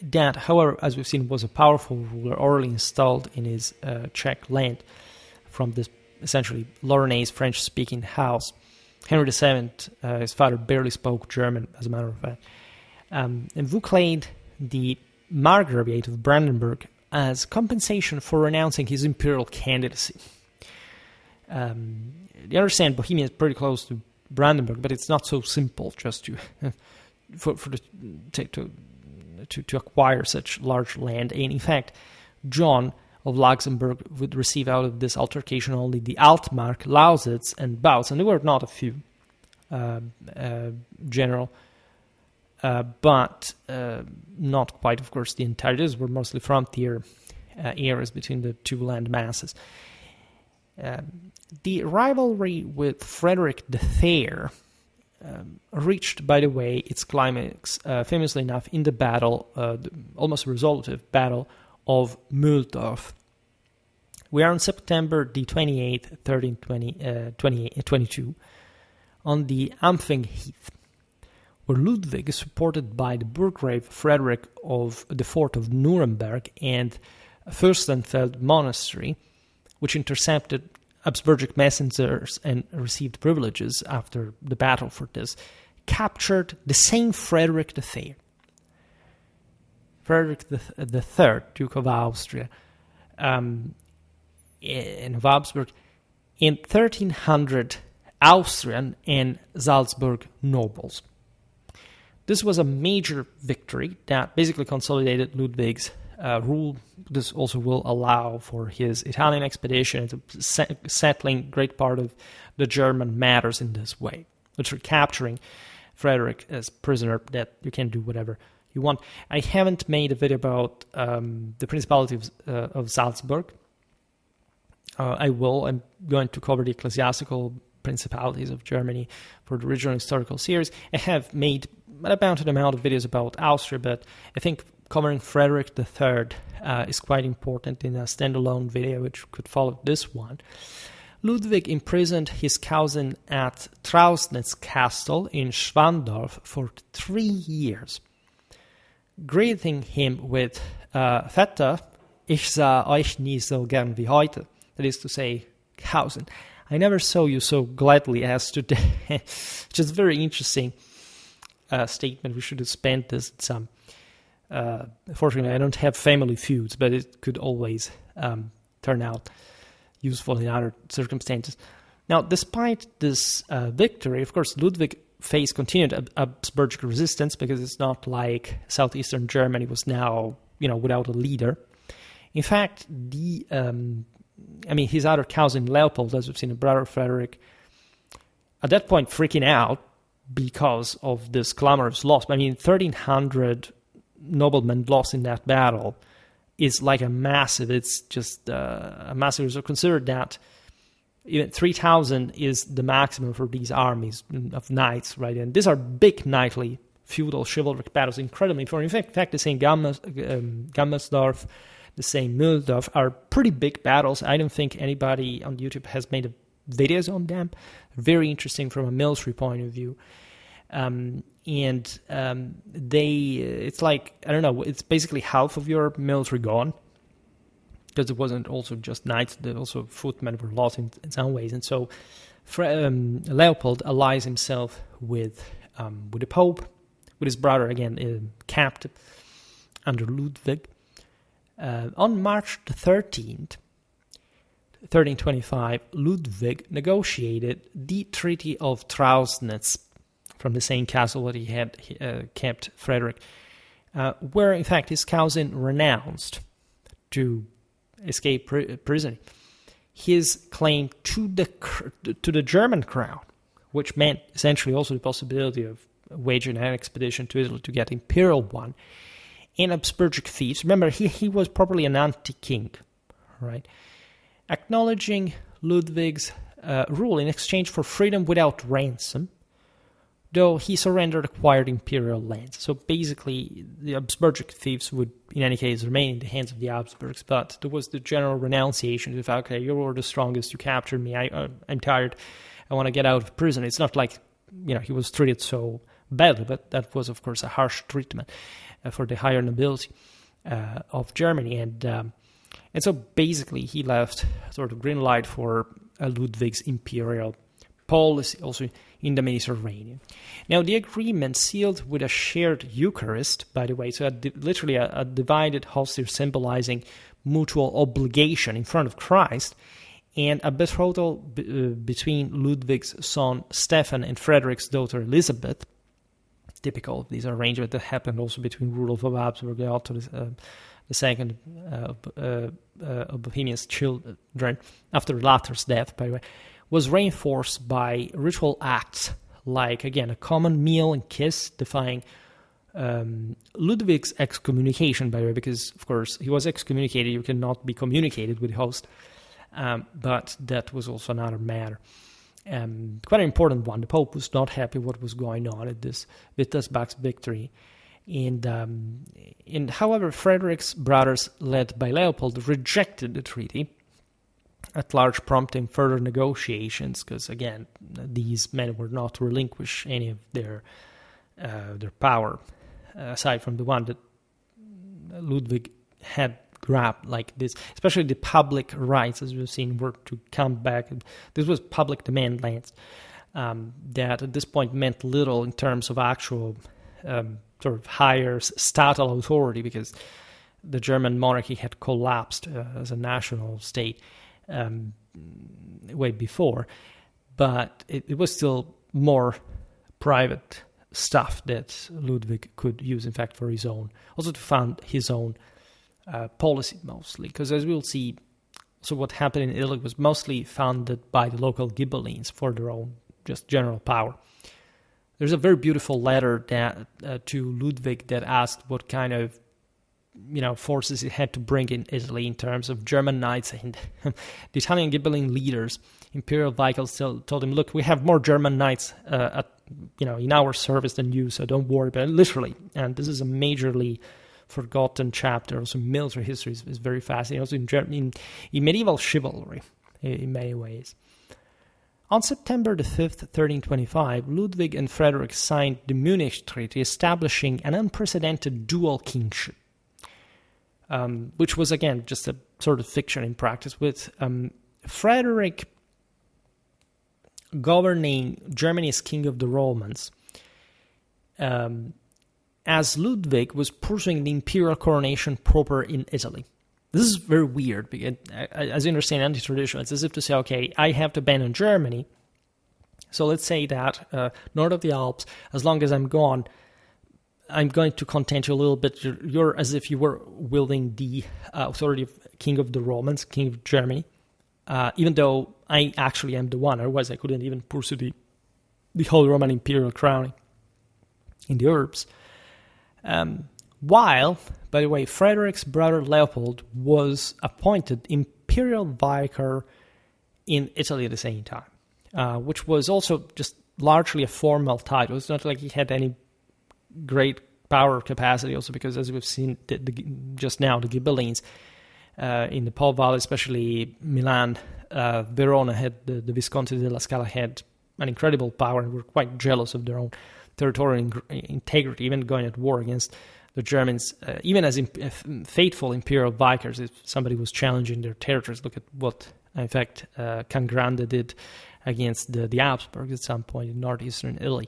That, however, as we've seen, was a powerful ruler already installed in his Czech land from this essentially Lorrainese French-speaking house. Henry VII, his father, barely spoke German, as a matter of fact, and Wu claimed the Margraviate of Brandenburg as compensation for renouncing his imperial candidacy. You understand, Bohemia is pretty close to Brandenburg, but it's not so simple just to to acquire such large land. And in fact, John of Luxembourg would receive out of this altercation only the Altmark, Lausitz, and Bautz, and there were not a few general, but not quite, of course, the entire. These were mostly frontier areas between the two land masses. The rivalry with Frederick the Fair reached, by the way, its climax, famously enough, in the battle, the almost resolutive battle of Mühldorf. We are on September the 28th, 1322, on the Ampfing Heath, where Ludwig is supported by the Burgrave Frederick of the Fort of Nuremberg and Fürstenfeld Monastery, which intercepted Habsburgic messengers and received privileges after the battle for this, captured the same Frederick the Fair. Frederick the Third, Duke of Austria, and of Habsburg, in 1,300 Austrian and Salzburg nobles. This was a major victory that basically consolidated Ludwig's rule. This also will allow for his Italian expedition to settling great part of the German matters in this way, which are capturing Frederick as prisoner, that you can do whatever you want. I haven't made a video about the Principality of Salzburg. I will. I'm going to cover the ecclesiastical principalities of Germany for the original historical series. I have made an abundant amount of videos about Austria, but I think covering Frederick III is quite important in a standalone video, which could follow this one. Ludwig imprisoned his cousin at Trausnitz Castle in Schwandorf for 3 years, greeting him with Vetter, ich sah euch nie so gern wie heute. That is to say, cousin, I never saw you so gladly as today. Which is a very interesting statement. We should have spent this at some. Fortunately, I don't have family feuds, but it could always turn out useful in other circumstances. Now, despite this victory, of course, Ludwig faced continued Habsburgic resistance, because it's not like southeastern Germany was now, without a leader. In fact, his other cousin Leopold, as we've seen, a brother Frederick, at that point freaking out because of this clamorous loss. 1,300 noblemen lost in that battle is like it's just a massive. So consider that even 3,000 is the maximum for these armies of knights, right? And these are big knightly, feudal, chivalric battles, incredibly important. In fact, the same Gammersdorf, the same Mühldorf are pretty big battles. I don't think anybody on YouTube has made videos on them. Very interesting from a military point of view. It's like, I don't know, it's basically half of your military gone, because it wasn't also just knights, also footmen were lost in some ways. And so Leopold allies himself with the Pope, with his brother, again, captive under Ludwig. On March the 13th, 1325, Ludwig negotiated the Treaty of Trausnitz, from the same castle that he had kept Frederick, where in fact his cousin renounced to escape prison. His claim to the German crown, which meant essentially also the possibility of waging an expedition to Italy to get imperial one, and Habsburgic thieves. Remember, he was probably an anti-king, right? Acknowledging Ludwig's rule in exchange for freedom without ransom, though he surrendered acquired imperial lands. So basically, the Habsburgic thieves would, in any case, remain in the hands of the Habsburgs, but there was the general renunciation of the fact, okay, you were the strongest, you captured me, I'm tired, I want to get out of prison. It's not like, he was treated so badly, but that was, of course, a harsh treatment for the higher nobility of Germany. And so basically he left sort of green light for Ludwig's imperial policy, also in the Mediterranean. Now, the agreement sealed with a shared Eucharist, by the way, so literally a divided hostage symbolizing mutual obligation in front of Christ, and a betrothal between Ludwig's son Stephen and Frederick's daughter Elizabeth, typical of these arrangements that happened also between Rudolf of Habsburg and Otto the second of Bohemia's children, after the latter's death, by the way, was reinforced by ritual acts like, again, a common meal and kiss, defying Ludwig's excommunication, by the way, because, of course, he was excommunicated, you cannot be communicated with the host. But that was also another matter. Quite an important one. The Pope was not happy what was going on at this Wittelsbach's victory. And however, Frederick's brothers, led by Leopold, rejected the treaty, at large prompting further negotiations, because, again, these men were not to relinquish any of their power, aside from the one that Ludwig had grabbed, like this, especially the public rights, as we've seen, were to come back. This was public demand lands that at this point meant little in terms of actual sort of higher statal authority, because the German monarchy had collapsed as a national state way before, but it was still more private stuff that Ludwig could use, in fact, for his own, also to fund his own policy mostly, because as we'll see, so what happened in Italy was mostly funded by the local Ghibellines for their own just general power. There's a very beautiful letter that to Ludwig that asked what kind of forces he had to bring in Italy in terms of German knights, and the Italian Ghibelline leaders, imperial vicars, told him, look, we have more German knights in our service than you, so don't worry about it, literally. And this is a majorly forgotten chapter. Also, military history is very fascinating. Also, in medieval chivalry, in many ways. On September the 5th, 1325, Ludwig and Frederick signed the Munich Treaty, establishing an unprecedented dual kingship, which was, again, just a sort of fiction in practice, with Frederick governing Germany as King of the Romans, as Ludwig was pursuing the imperial coronation proper in Italy. This is very weird, because, as you understand, anti-traditional, it's as if to say, okay, I have to abandon Germany, so let's say that north of the Alps, as long as I'm gone, I'm going to content you a little bit. You're as if you were wielding the authority of King of the Romans, King of Germany, even though I actually am the one, otherwise I couldn't even pursue the whole Roman imperial crowning in the Alps. While, by the way, Frederick's brother Leopold was appointed imperial vicar in Italy at the same time, which was also just largely a formal title. It's not like he had any great power capacity, also because, as we've seen just now, the Ghibellines in the Po Valley, especially Milan, Verona had, the Visconti della Scala had an incredible power and were quite jealous of their own territorial integrity, even going at war against the Germans, even as faithful imperial vicars. If somebody was challenging their territories, look at what, in fact, Cangrande did against the Habsburgs at some point in northeastern Italy.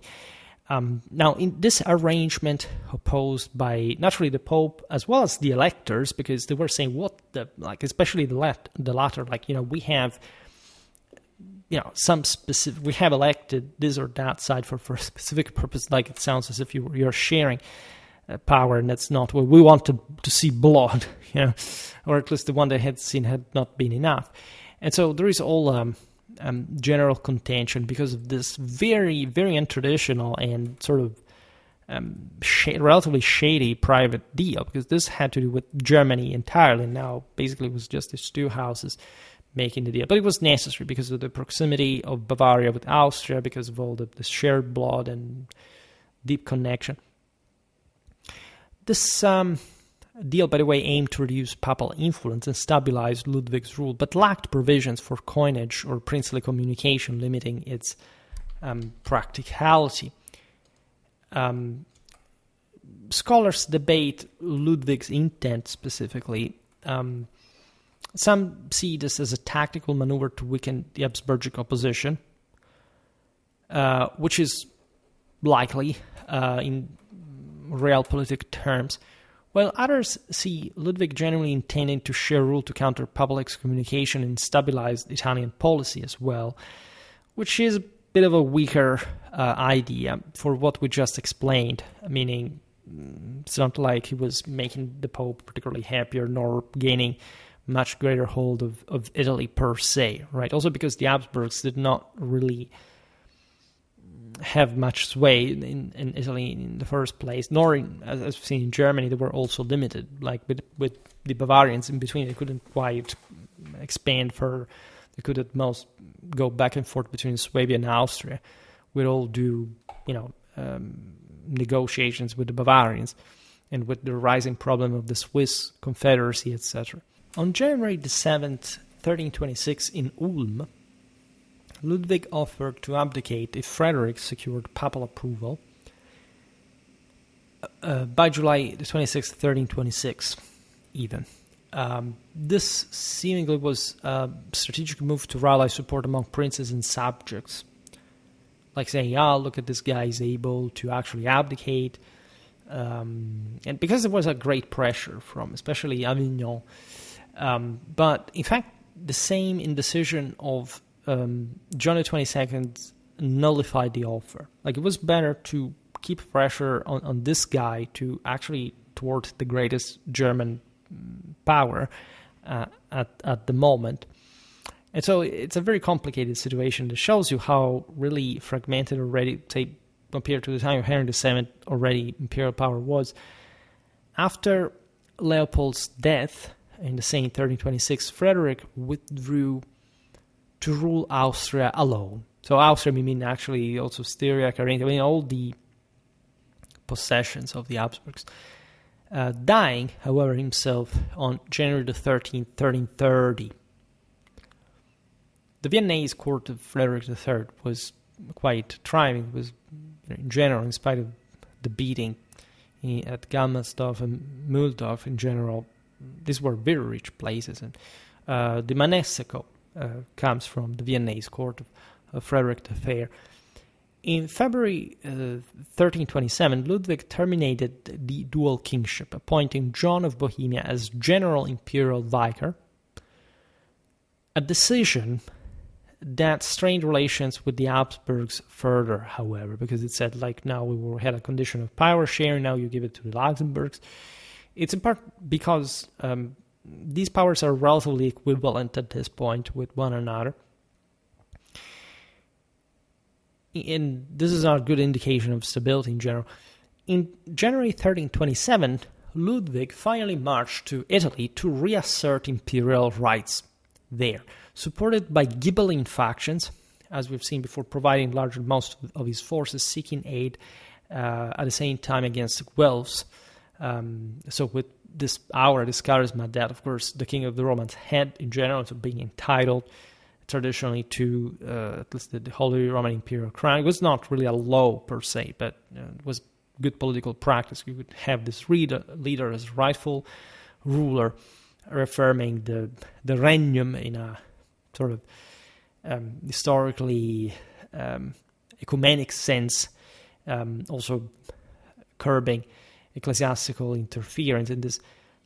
Now, in this arrangement, opposed by naturally the Pope as well as the electors, because they were saying, especially the latter, we have some specific, we have elected this or that side for a specific purpose, like it sounds as if you're sharing power, and that's not what we want to see blood, or at least the one they had seen had not been enough. And so there is all general contention because of this very, very untraditional and sort of relatively shady private deal, because this had to do with Germany entirely. Now, basically, it was just these two houses making the deal. But it was necessary because of the proximity of Bavaria with Austria, because of all the shared blood and deep connection. This deal, by the way, aimed to reduce papal influence and stabilize Ludwig's rule, but lacked provisions for coinage or princely communication, limiting its practicality. Scholars debate Ludwig's intent specifically. Some see this as a tactical maneuver to weaken the Habsburgic opposition, which is likely in realpolitik terms, while others see Ludwig genuinely intending to share rule to counter papal excommunication and stabilize Italian policy as well, which is a bit of a weaker idea for what we just explained, meaning it's not like he was making the Pope particularly happier nor gaining much greater hold of Italy per se, right? Also because the Habsburgs did not really have much sway in Italy in the first place, nor as we've seen in Germany, they were also limited. Like with the Bavarians in between, they couldn't quite expand further. They could at most go back and forth between Swabia and Austria with all due, negotiations with the Bavarians and with the rising problem of the Swiss Confederacy, etc. On January the 7th, 1326 in Ulm, Ludwig offered to abdicate if Frederick secured papal approval. By July the 26th, 1326, even. This seemingly was a strategic move to rally support among princes and subjects. Like saying, look at this guy, he's able to actually abdicate. And because there was a great pressure from especially Avignon. But in fact, the same indecision of John the 22nd nullified the offer. Like, it was better to keep pressure on this guy to actually toward the greatest German power at the moment. And so it's a very complicated situation that shows you how really fragmented already, say, compared to the time of Henry VII, already imperial power was. After Leopold's death in the same 1326, Frederick withdrew to rule Austria alone. So Austria, I mean actually also Styria, Carinthia, all the possessions of the Habsburgs. Dying, however, himself on January the 13th, 1330. The Viennese court of Frederick III was quite thriving. It was, in general, in spite of the beating at Gamelsdorf and Mühldorf in general, these were very rich places. And the Manesseco comes from the Viennese court of Frederick the Fair. In February 1327, Ludwig terminated the dual kingship, appointing John of Bohemia as general imperial vicar, a decision that strained relations with the Habsburgs further, however, because it said, like, now we had a condition of power sharing, now you give it to the Luxembourgs. It's in part because these powers are relatively equivalent at this point with one another. And this is not a good indication of stability in general. In January 1327, Ludwig finally marched to Italy to reassert imperial rights there, supported by Ghibelline factions, as we've seen before, providing largely most of his forces seeking aid at the same time against Guelphs. So with this charisma that, of course, the king of the Romans had in general, to being entitled traditionally to at least the Holy Roman Imperial crown. It was not really a law per se, but it was good political practice. You would have this leader as rightful ruler, reaffirming the regnum in a sort of historically ecumenic sense, also curbing ecclesiastical interference in these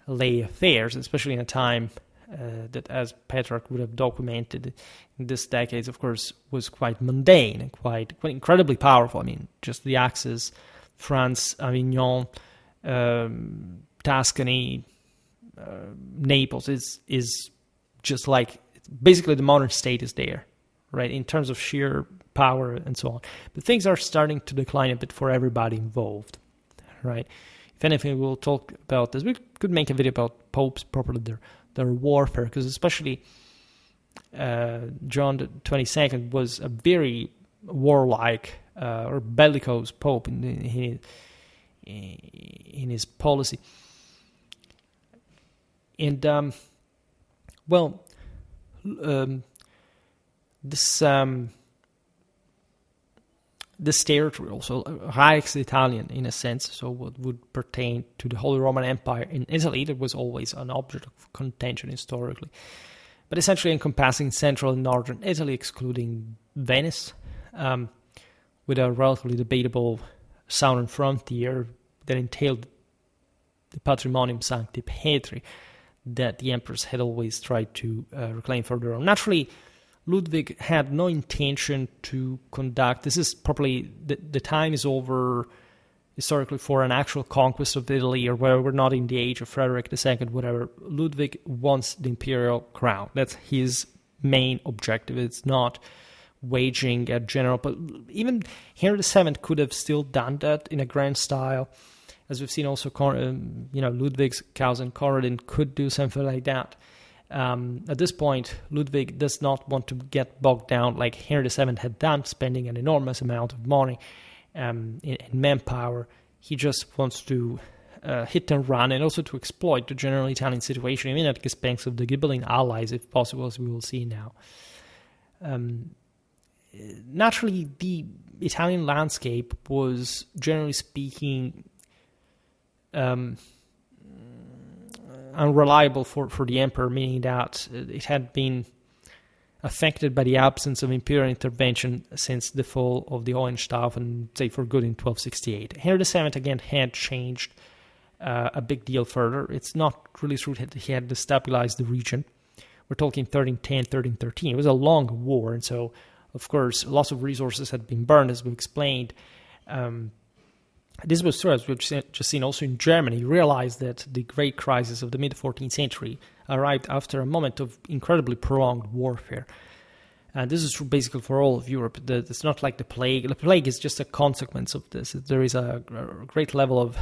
lay affairs, especially in a time that, as Petrarch would have documented in this decades, of course, was quite mundane and quite incredibly powerful. I mean, just the axis, France, Avignon, Tuscany, Naples is just like basically the modern state is there, right, in terms of sheer power and so on. But things are starting to decline a bit for everybody involved, right? If anything, we'll talk about this. We could make a video about popes, properly their warfare, because especially John the 22nd was a very warlike or bellicose pope in his policy. And this territory also, Reich Italian in a sense, so what would pertain to the Holy Roman Empire in Italy, that was always an object of contention historically, but essentially encompassing central and northern Italy, excluding Venice, with a relatively debatable southern frontier that entailed the Patrimonium Sancti Petri that the emperors had always tried to reclaim for their own. Naturally, Ludwig had no intention to conduct, this is probably, the time is over historically for an actual conquest of Italy, or where we're not in the age of Frederick II, whatever. Ludwig wants the imperial crown. That's his main objective. It's not waging a general, but even Henry VII could have still done that in a grand style. As we've seen also, Ludwig's cousin Conradin could do something like that. At this point, Ludwig does not want to get bogged down like Henry VII had done, spending an enormous amount of money in manpower. He just wants to hit and run, and also to exploit the general Italian situation, even at the expense of the Ghibelline allies, if possible, as we will see now. Naturally, the Italian landscape was, generally speaking, unreliable for the emperor, meaning that it had been affected by the absence of imperial intervention since the fall of the Hohenstaufen, say for good, in 1268. Henry VII again had changed a big deal further. It's not really true that he had destabilized the region. We're talking 1310, 1313. It was a long war, and so, of course, lots of resources had been burned, as we explained. This was true, as we've just seen also in Germany. You realize that the great crisis of the mid-14th century arrived after a moment of incredibly prolonged warfare. And this is true basically for all of Europe. It's not like the plague. The plague is just a consequence of this. There is a great level of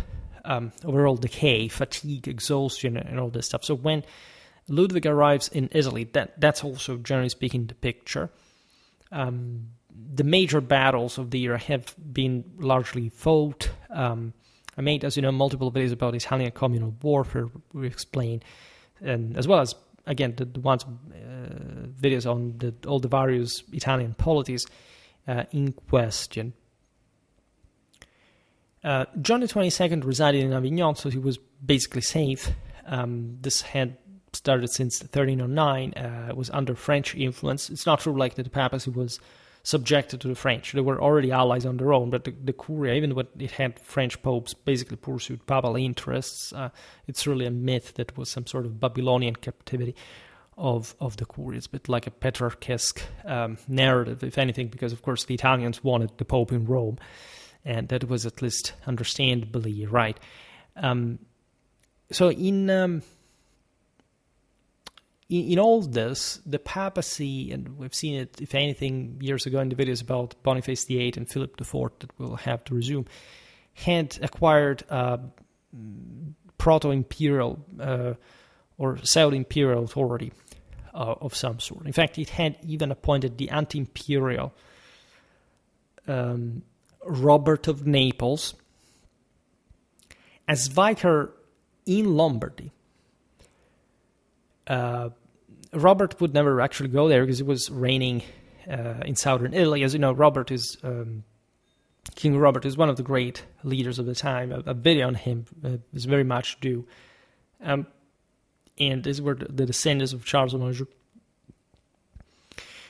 overall decay, fatigue, exhaustion, and all this stuff. So when Ludwig arrives in Italy, that's also, generally speaking, the picture. The major battles of the year have been largely fought. I made, as you know, multiple videos about Italian communal warfare, we explain, and as well as, again, the ones videos on all the various Italian polities in question. John the 22nd resided in Avignon, so he was basically safe. This had started since 1309, was under French influence. It's not true like that the papacy was subjected to the French. They were already allies on their own, but the Curia, even when it had French popes, basically pursued papal interests. It's really a myth that was some sort of Babylonian captivity of the Curia. It's a bit like a Petrarchesque narrative, if anything, because, of course, the Italians wanted the Pope in Rome, and that was at least understandably right. So in all this, the papacy, and we've seen it, if anything, years ago in the videos about Boniface VIII and Philip IV that we'll have to resume, had acquired proto-imperial or pseudo-imperial authority of some sort. In fact, it had even appointed the anti-imperial Robert of Naples as vicar in Lombardy. Robert would never actually go there because he was reigning in southern Italy. As you know, King Robert is one of the great leaders of the time. A video on him is very much due. And these were the descendants of Charles of Anjou.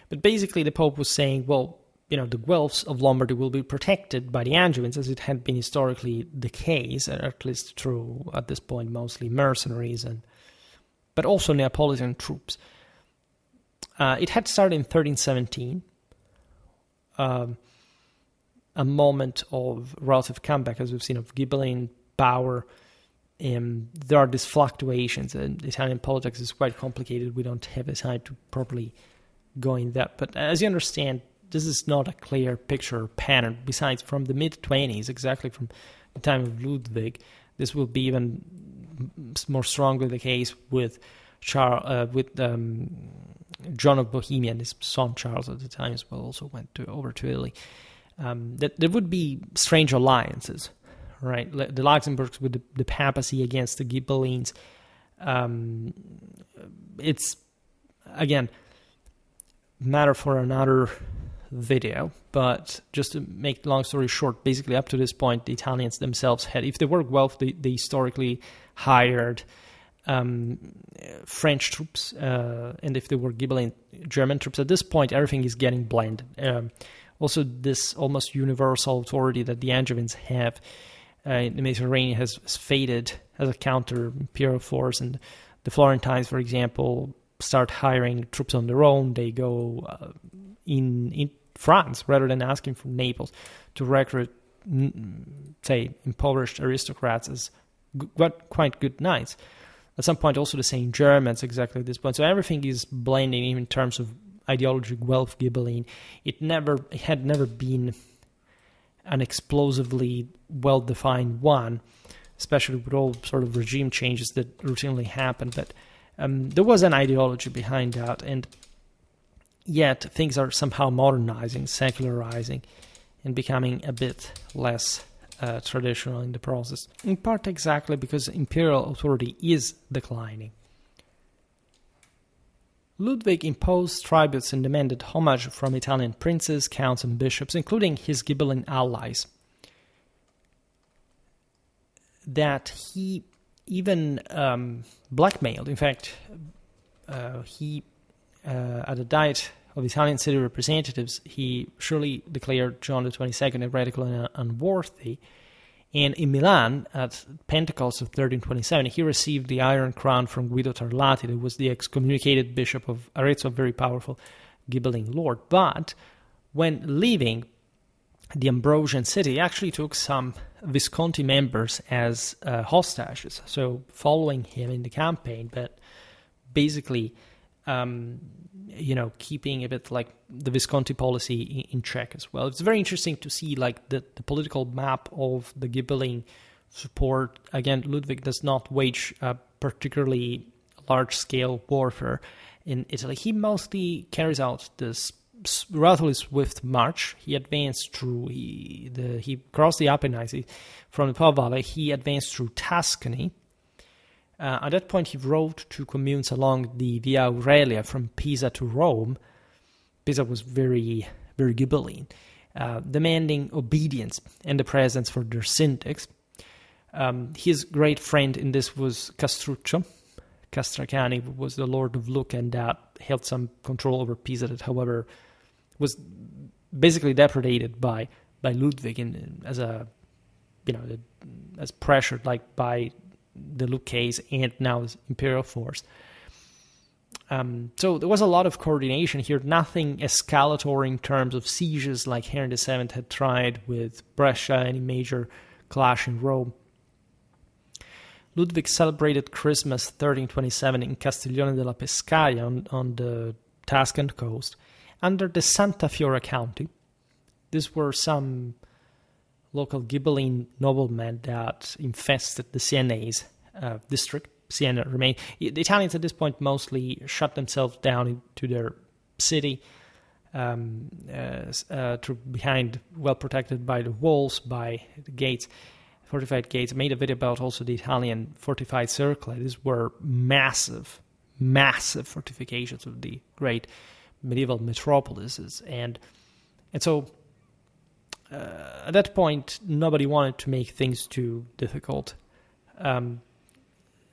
But basically the Pope was saying, well, the Guelphs of Lombardy will be protected by the Angevins, as it had been historically the case, at least through, at this point, mostly mercenaries and but also Neapolitan troops. It had started in 1317, a moment of relative comeback, as we've seen, of Ghibelline power. There are these fluctuations, and Italian politics is quite complicated. We don't have the time to properly go in that. But as you understand, this is not a clear picture or pattern. Besides, from the mid-20s, exactly from the time of Ludwig, this will be even more strongly the case with John of Bohemia, and his son Charles at the time as well also went over to Italy. That there would be strange alliances, right? The Luxembourgs with the papacy against the Ghibellines. It's, again, matter for another video, but just to make long story short, basically up to this point, the Italians themselves had, if they were wealthy, they historically hired French troops, and if they were Ghibelline, German troops. At this point, everything is getting blended. Also, this almost universal authority that the Angevins have in the Mediterranean has faded as a counter-imperial force, and the Florentines, for example, start hiring troops on their own. They go in France rather than asking from Naples to recruit, say, impoverished aristocrats as quite good knights. At some point, also the same Germans exactly at this point. So everything is blending even in terms of ideology, wealth, Ghibelline. It had never been an explosively well-defined one, especially with all sort of regime changes that routinely happen. But there was an ideology behind that, and yet things are somehow modernizing, secularizing, and becoming a bit less traditional in the process. In part exactly because imperial authority is declining. Ludwig imposed tributes and demanded homage from Italian princes, counts, and bishops, including his Ghibelline allies, that he even blackmailed. In fact, he at a diet of Italian city representatives, he surely declared John the 22nd a radical and unworthy. And in Milan, at Pentecost of 1327, he received the Iron Crown from Guido Tarlati, who was the excommunicated bishop of Arezzo, a very powerful Ghibelline lord. But when leaving the Ambrosian city, he actually took some Visconti members as hostages, so following him in the campaign, but basically keeping a bit like the Visconti policy in check as well. It's very interesting to see like the political map of the Ghibelline support. Again, Ludwig does not wage a particularly large-scale warfare in Italy. He mostly carries out this relatively swift march. He advanced through, he crossed the Apennines from the Po Valley. He advanced through Tuscany. At that point, he wrote to communes along the Via Aurelia from Pisa to Rome. Pisa was very, very Ghibelline, demanding obedience and the presence for their syndics. His great friend in this was Castruccio. Castracani was the Lord of Lucca, and that held some control over Pisa that, however, was basically depredated by Ludwig as pressured like by the Lucchese and now his imperial force. So there was a lot of coordination here, nothing escalatory in terms of sieges like Henry VII had tried with Brescia, any major clash in Rome. Ludwig celebrated Christmas 1327 in Castiglione della Pescaia on the Tuscan coast under the Santa Fiora County. These were some local Ghibelline noblemen that infested the Siennese district. Siena remained. The Italians at this point mostly shut themselves down into their city, behind, well protected by the walls, by the gates, fortified gates. I made a video about also the Italian fortified circle. These were massive, massive fortifications of the great medieval metropolises, and so. At that point, nobody wanted to make things too difficult. At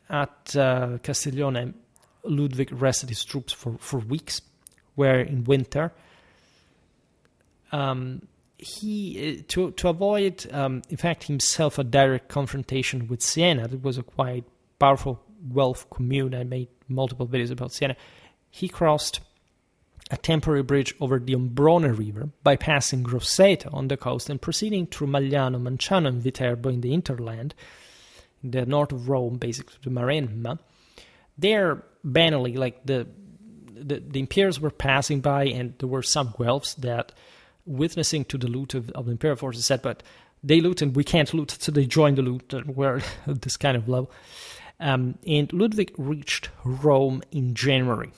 Castiglione, Ludwig rested his troops for weeks, where in winter, he to avoid, in fact, himself a direct confrontation with Siena. It was a quite powerful Guelph commune. I made multiple videos about Siena. He crossed a temporary bridge over the Ombrone River, bypassing Grosseto on the coast and proceeding through Magliano, Manciano, and Viterbo in the hinterland, in the north of Rome, basically to Maremma. There, banally, like the imperials were passing by, and there were some Guelphs that, witnessing to the loot of the imperial forces, said, but they loot and we can't loot, so they joined the loot, and were at this kind of level. And Ludwig reached Rome in January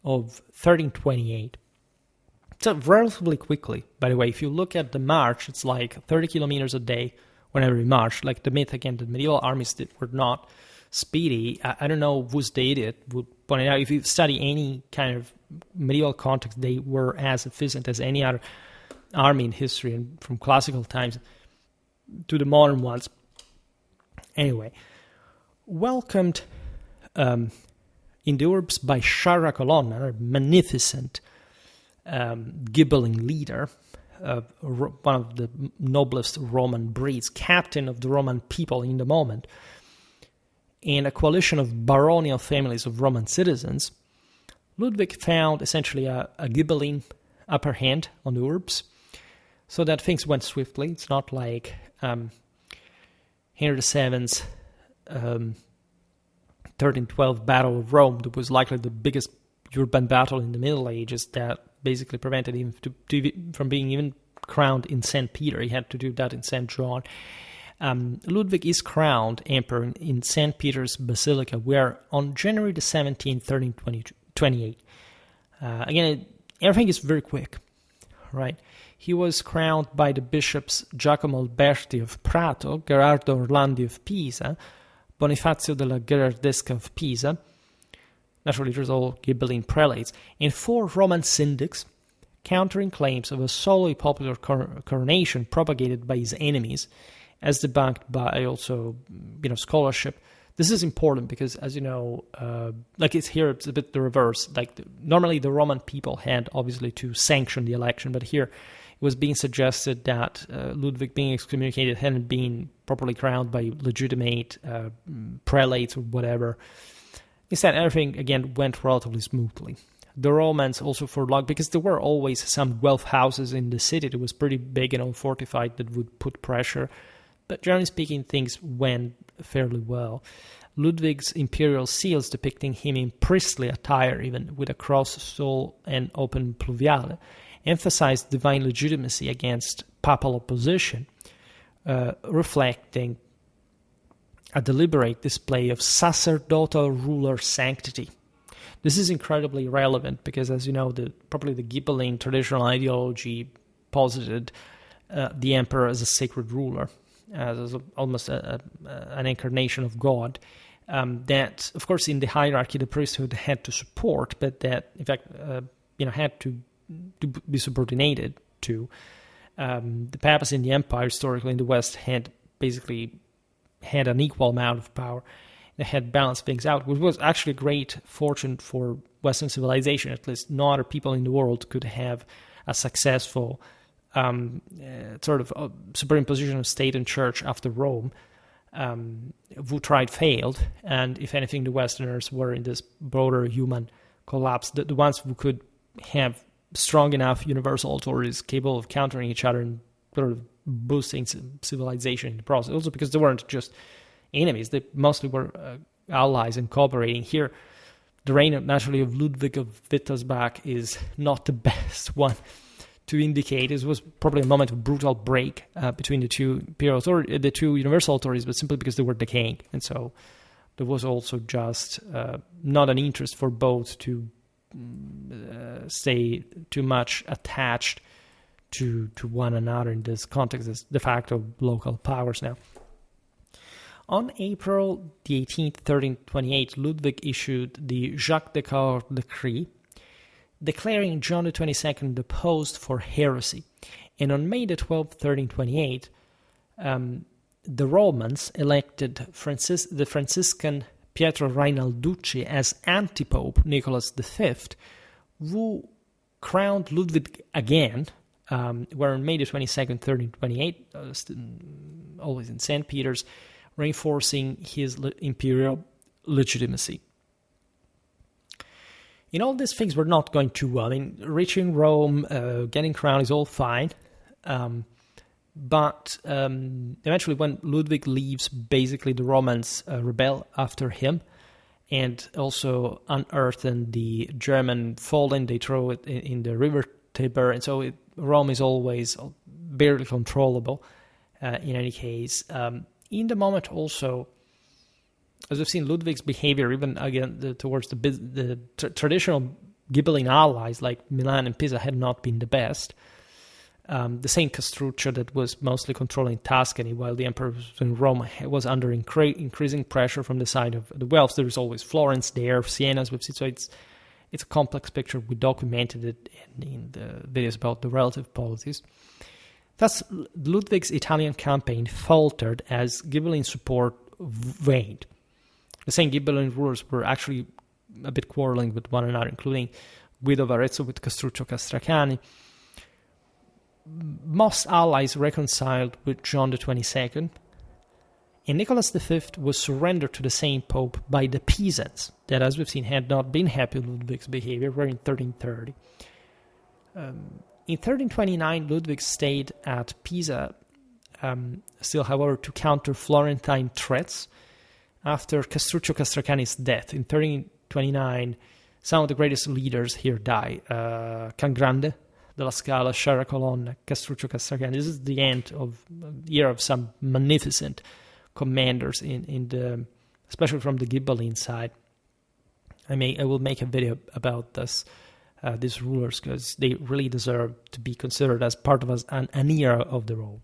of 1328. So relatively quickly, by the way. If you look at the march, it's like 30 kilometers a day whenever he marched. Like the myth, again, that medieval armies were not speedy. I don't know who's the idiot would point it out. If you study any kind of medieval context, they were as efficient as any other army in history, and from classical times to the modern ones. Anyway, welcomed in the urbs by Sciarra Colonna, a magnificent Ghibelline leader, one of the noblest Roman breeds, captain of the Roman people in the moment, and a coalition of baronial families of Roman citizens. Ludwig found essentially a Ghibelline upper hand on the urbs, so that things went swiftly. It's not like Henry VII's 1312 Battle of Rome, that was likely the biggest urban battle in the Middle Ages, that basically prevented him from being even crowned in St. Peter. He had to do that in St. John. Ludwig is crowned emperor in St. Peter's Basilica, where on January the 17th, 1328. Again, everything is very quick, right? He was crowned by the bishops Giacomo Alberti of Prato, Gerardo Orlandi of Pisa, Bonifazio della Gherardesca of Pisa. Naturally, there's all Ghibelline prelates, and 4 Roman syndics, countering claims of a solely popular coronation propagated by his enemies, as debunked by also, scholarship. This is important because, as you know, it's a bit the reverse. Normally the Roman people had obviously to sanction the election, but here it was being suggested that Ludwig being excommunicated hadn't been properly crowned by legitimate prelates or whatever. Instead, everything, again, went relatively smoothly. The Romans also, for luck, because there were always some Guelph houses in the city that was pretty big and all fortified, that would put pressure. But generally speaking, things went fairly well. Ludwig's imperial seals depicting him in priestly attire, even with a cross stole and open pluviale, emphasized divine legitimacy against papal opposition, reflecting a deliberate display of sacerdotal ruler sanctity. This is incredibly relevant because, as you know, probably the Ghibelline traditional ideology posited the emperor as a sacred ruler, as almost an incarnation of God. That, of course, in the hierarchy, the priesthood had to support, but that, in fact, had to be subordinated to. The papacy in the empire, historically in the West, had basically had an equal amount of power. They had balanced things out, which was actually a great fortune for Western civilization. At least no other people in the world could have a successful superimposition of state and church after Rome. Who tried failed, and if anything, the Westerners were in this broader human collapse. The ones who could have strong enough universal authorities capable of countering each other and sort of boosting civilization in the process. Also because they weren't just enemies, they mostly were allies and cooperating. Here, the reign of Ludwig of Wittelsbach is not the best one to indicate. It was probably a moment of brutal break between the two universal authorities, but simply because they were decaying. And so there was also just not an interest for both to stay too much attached to one another in this context as de facto local powers now. On April the 18th, 1328, Ludwig issued the Jacques de Cahors decree, declaring John the 22nd deposed for heresy. And on May the 12th, 1328, the Romans elected the Franciscan Pietro Rainalducci as antipope Nicholas V, who crowned Ludwig again, where on May the 22nd, 1328, always in St. Peter's, reinforcing his imperial legitimacy. In all these things were not going too well. I mean, reaching Rome, getting crowned is all fine. But eventually when Ludwig leaves, basically the Romans rebel after him and also unearth the German fallen. They throw it in the river Tiber. And so Rome is always barely controllable in any case. In the moment also, as we've seen, Ludwig's behavior, even again towards the traditional Ghibelline allies like Milan and Pisa, had not been the best. The same Castruccio that was mostly controlling Tuscany, while the emperor in Rome was under increasing pressure from the side of the Guelphs. There is always Florence there, Siena, as we've seen. So it's a complex picture. We documented it in the videos about the relative policies. Thus, Ludwig's Italian campaign faltered as Ghibelline support waned. The same Ghibelline rulers were actually a bit quarreling with one another, including Guido of Arezzo with Castruccio Castracani. Most allies reconciled with John the 22nd, and Nicholas V was surrendered to the same pope by the Pisans, that, as we've seen, had not been happy with Ludwig's behavior, were in 1330. In 1329, Ludwig stayed at Pisa, still, however, to counter Florentine threats. After Castruccio Castracani's death in 1329, some of the greatest leaders here die. Cangrande, Della Scala, Sciarra Colonna, Castruccio Castracani. This is the end of the era of some magnificent commanders in the, especially from the Ghibelline side. I will make a video about these rulers, because they really deserve to be considered as part of an era of their own.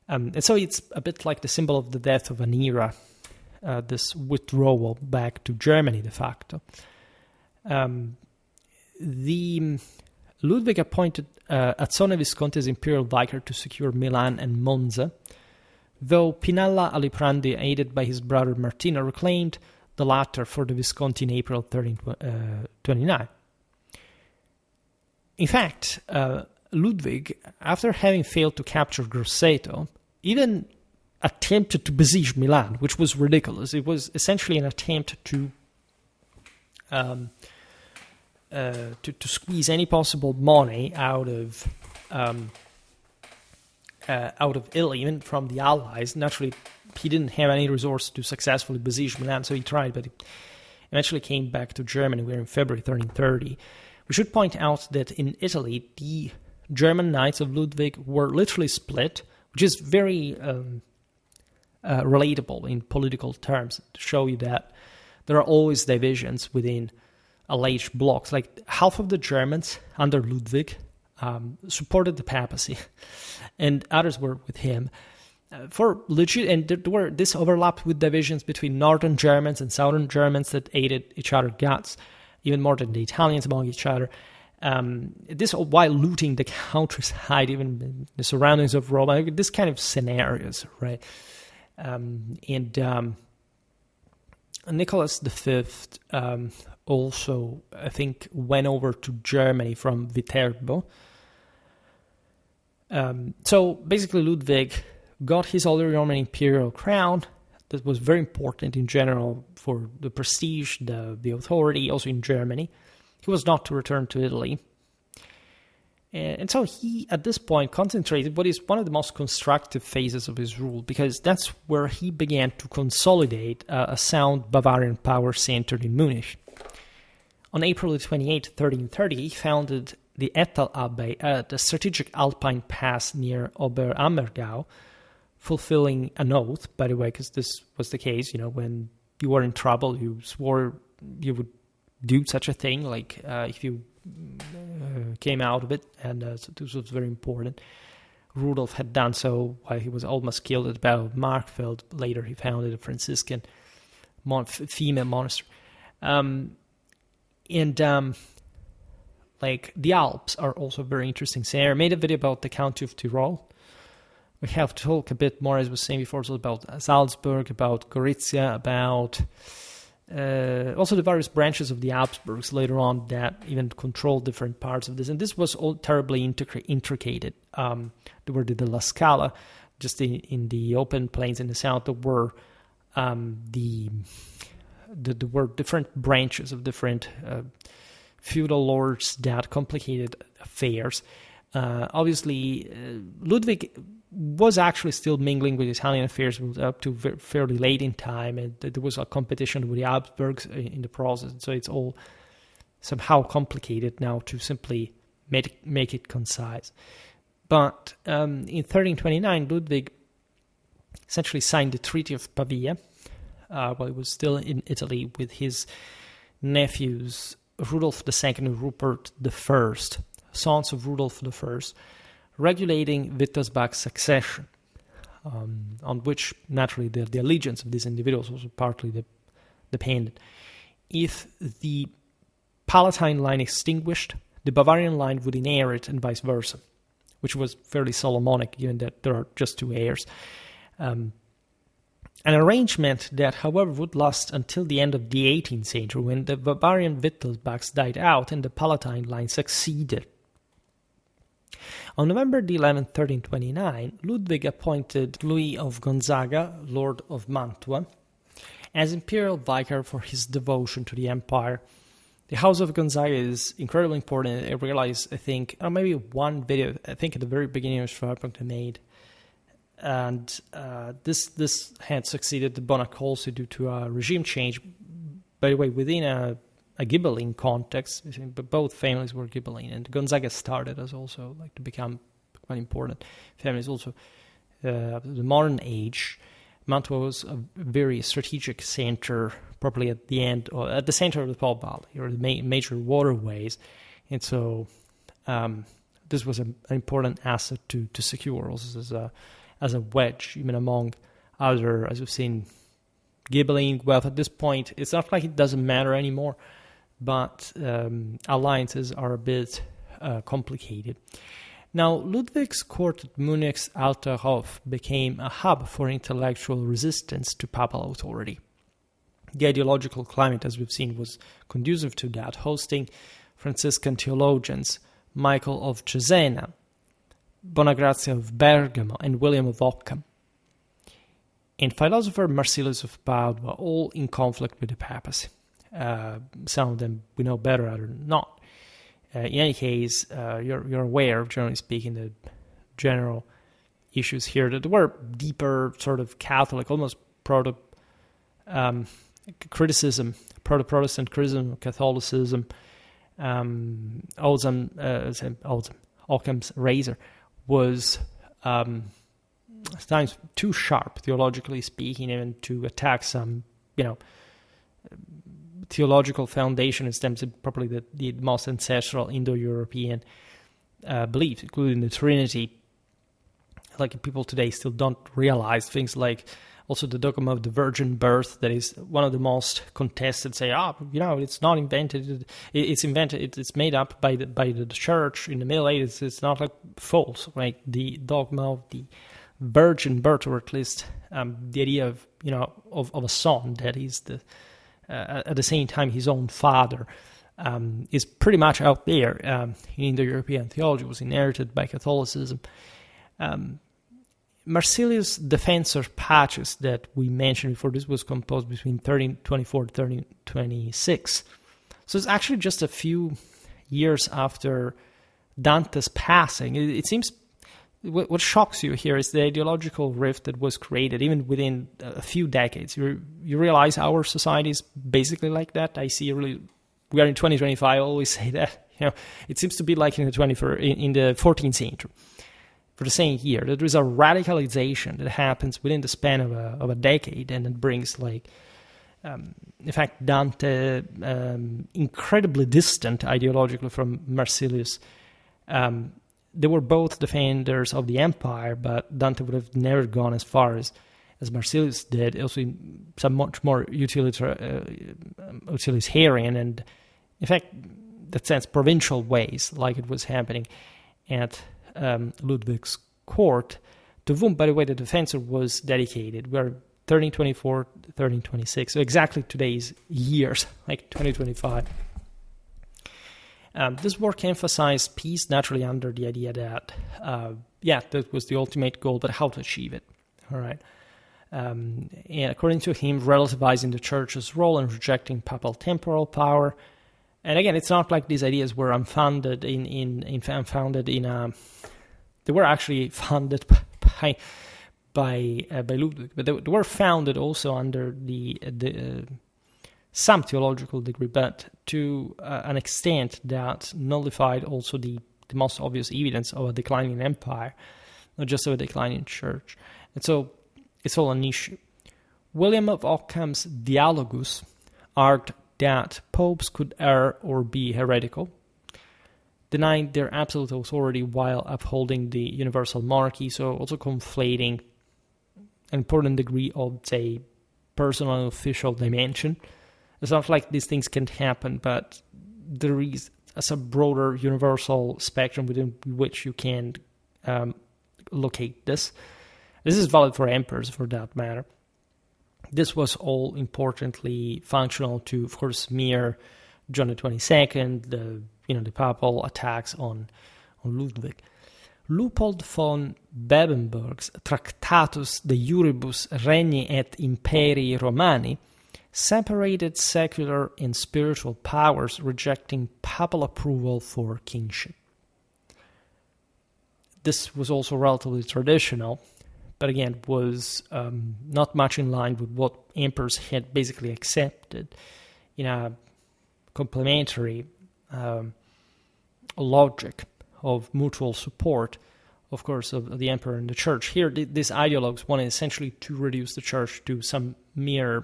And so it's a bit like the symbol of the death of an era, this withdrawal back to Germany de facto. Ludwig appointed Azzone Visconti as imperial vicar to secure Milan and Monza, though Pinella Aliprandi, aided by his brother Martino, reclaimed the latter for the Visconti in April 1329. In fact, Ludwig, after having failed to capture Grosseto, even attempted to besiege Milan, which was ridiculous. It was essentially an attempt to squeeze any possible money out of Italy, even from the Allies. Naturally, he didn't have any resource to successfully besiege Milan, so he tried, but it eventually came back to Germany. We're in February 1330. We should point out that in Italy, the German knights of Ludwig were literally split, which is very relatable in political terms, to show you that there are always divisions within alleged blocks. Like half of the Germans under Ludwig supported the papacy, and others were with him. This overlapped with divisions between northern Germans and southern Germans that aided each other guts, even more than the Italians among each other. This while looting the countryside, even in the surroundings of Rome, this kind of scenarios, right? Nicholas V also, I think, went over to Germany from Viterbo. So basically Ludwig got his Holy Roman Imperial crown. That was very important in general for the prestige, the authority, also in Germany. He was not to return to Italy. And so he, at this point, concentrated what is one of the most constructive phases of his rule, because that's where he began to consolidate a sound Bavarian power centered in Munich. On April 28, 1330, he founded the Ettal Abbey at the strategic Alpine pass near Oberammergau, fulfilling an oath, by the way, because this was the case, when you were in trouble, you swore you would do such a thing, like if you came out of it, and so this was very important. Rudolf had done so while he was almost killed at the Battle of Markfeld. Later he founded a Franciscan female monastery. Like the Alps are also very interesting. So I made a video about the County of Tyrol. We have to talk a bit more, as I was saying before, also about Salzburg, about Gorizia, about also the various branches of the Habsburgs later on that even controlled different parts of this. And this was all terribly intricated. There were the La Scala, just in the open plains in the south. There were the there were different branches of different feudal lords that complicated affairs. Obviously, Ludwig was actually still mingling with Italian affairs up to fairly late in time, and there was a competition with the Habsburgs in the process. So it's all somehow complicated now to simply make it concise. But in 1329, Ludwig essentially signed the Treaty of Pavia, while he was still in Italy, with his nephews Rudolf II and Rupert I, sons of Rudolf I, regulating Wittelsbach's succession, on which naturally the allegiance of these individuals was partly dependent. If the Palatine line extinguished, the Bavarian line would inherit and vice versa, which was fairly Solomonic given that there are just two heirs. An arrangement that, however, would last until the end of the 18th century, when the Bavarian Wittelsbachs died out and the Palatine line succeeded. On November 11, 1329, Ludwig appointed Louis of Gonzaga, Lord of Mantua, as imperial vicar for his devotion to the empire. The House of Gonzaga is incredibly important. I realized, I think, maybe one video, I think at the very beginning of Schwerpunkt I made, and this had succeeded the Bonacolsi due to a regime change, by the way, within a Ghibelline context, but both families were Ghibelline, and Gonzaga started as also to become quite important families. Also, the modern age, Mantua was a very strategic center, probably at the end or at the center of the Po Valley, or the major waterways, and so this was an important asset to secure also as a wedge, even among other, as we've seen, Ghibelline. Well, at this point, it's not like it doesn't matter anymore, but alliances are a bit complicated. Now, Ludwig's court at Munich's Alter Hof became a hub for intellectual resistance to papal authority. The ideological climate, as we've seen, was conducive to that, hosting Franciscan theologians Michael of Cesena, Bonagrazia of Bergamo, and William of Ockham, and philosopher Marsilius of Padua, all in conflict with the papacy. Some of them we know better, others not. In any case, you're aware, generally speaking, the general issues here that there were deeper sort of Catholic, almost Protestant criticism of Catholicism. Occam's razor was at times too sharp, theologically speaking, even to attack some, theological foundation in terms of probably the most ancestral Indo-European beliefs, including the Trinity. Like people today still don't realize things like also the dogma of the virgin birth, that is one of the most contested. Say, it's not invented. It's invented. It's made up by the church in the Middle Ages. It's not like false, right? The dogma of the virgin birth, or at least the idea of of a son that is at the same time his own father, is pretty much out there in Indo-European theology. Was inherited by Catholicism. Marsilius' Defensor Pacis that we mentioned before, this was composed between 1324 and 1326. So it's actually just a few years after Dante's passing. It seems what shocks you here is the ideological rift that was created even within a few decades. You realize our society is basically like that. I see we are in 2025. I always say that. It seems to be like in the 14th century. For the same year, that there is a radicalization that happens within the span of a decade, and it brings in fact, Dante incredibly distant ideologically from Marsilius. They were both defenders of the empire, but Dante would have never gone as far as Marsilius did. Also, in some much more utilitarian and, in fact, in that sense, provincial ways, like it was happening at Ludwig's court, to whom, by the way, the Defensor was dedicated. We're 1324, 1326, so exactly today's years, like 2025. This work emphasized peace, naturally under the idea that, that was the ultimate goal, but how to achieve it. All right. and according to him, relativizing the church's role and rejecting papal temporal power. And again, it's not like these ideas were unfounded they were actually founded by Ludwig, but they were founded also under some theological degree, but to an extent that nullified also the most obvious evidence of a declining empire, not just of a declining church. And so it's all an issue. William of Ockham's Dialogus argued that popes could err or be heretical, denying their absolute authority while upholding the universal monarchy, so also conflating an important degree of, say, personal and official dimension. It's not like these things can't happen, but there is a broader universal spectrum within which you can locate this. This is valid for emperors, for that matter. This was all importantly functional to, of course, smear John the 22nd, the papal attacks on Ludwig. Lupold von Bebenberg's Tractatus de Iuribus Regni et Imperii Romani separated secular and spiritual powers, rejecting papal approval for kingship. This was also relatively traditional, but again, was not much in line with what emperors had basically accepted in a complementary logic of mutual support, of course, of the emperor and the church. Here, these ideologues wanted essentially to reduce the church to some mere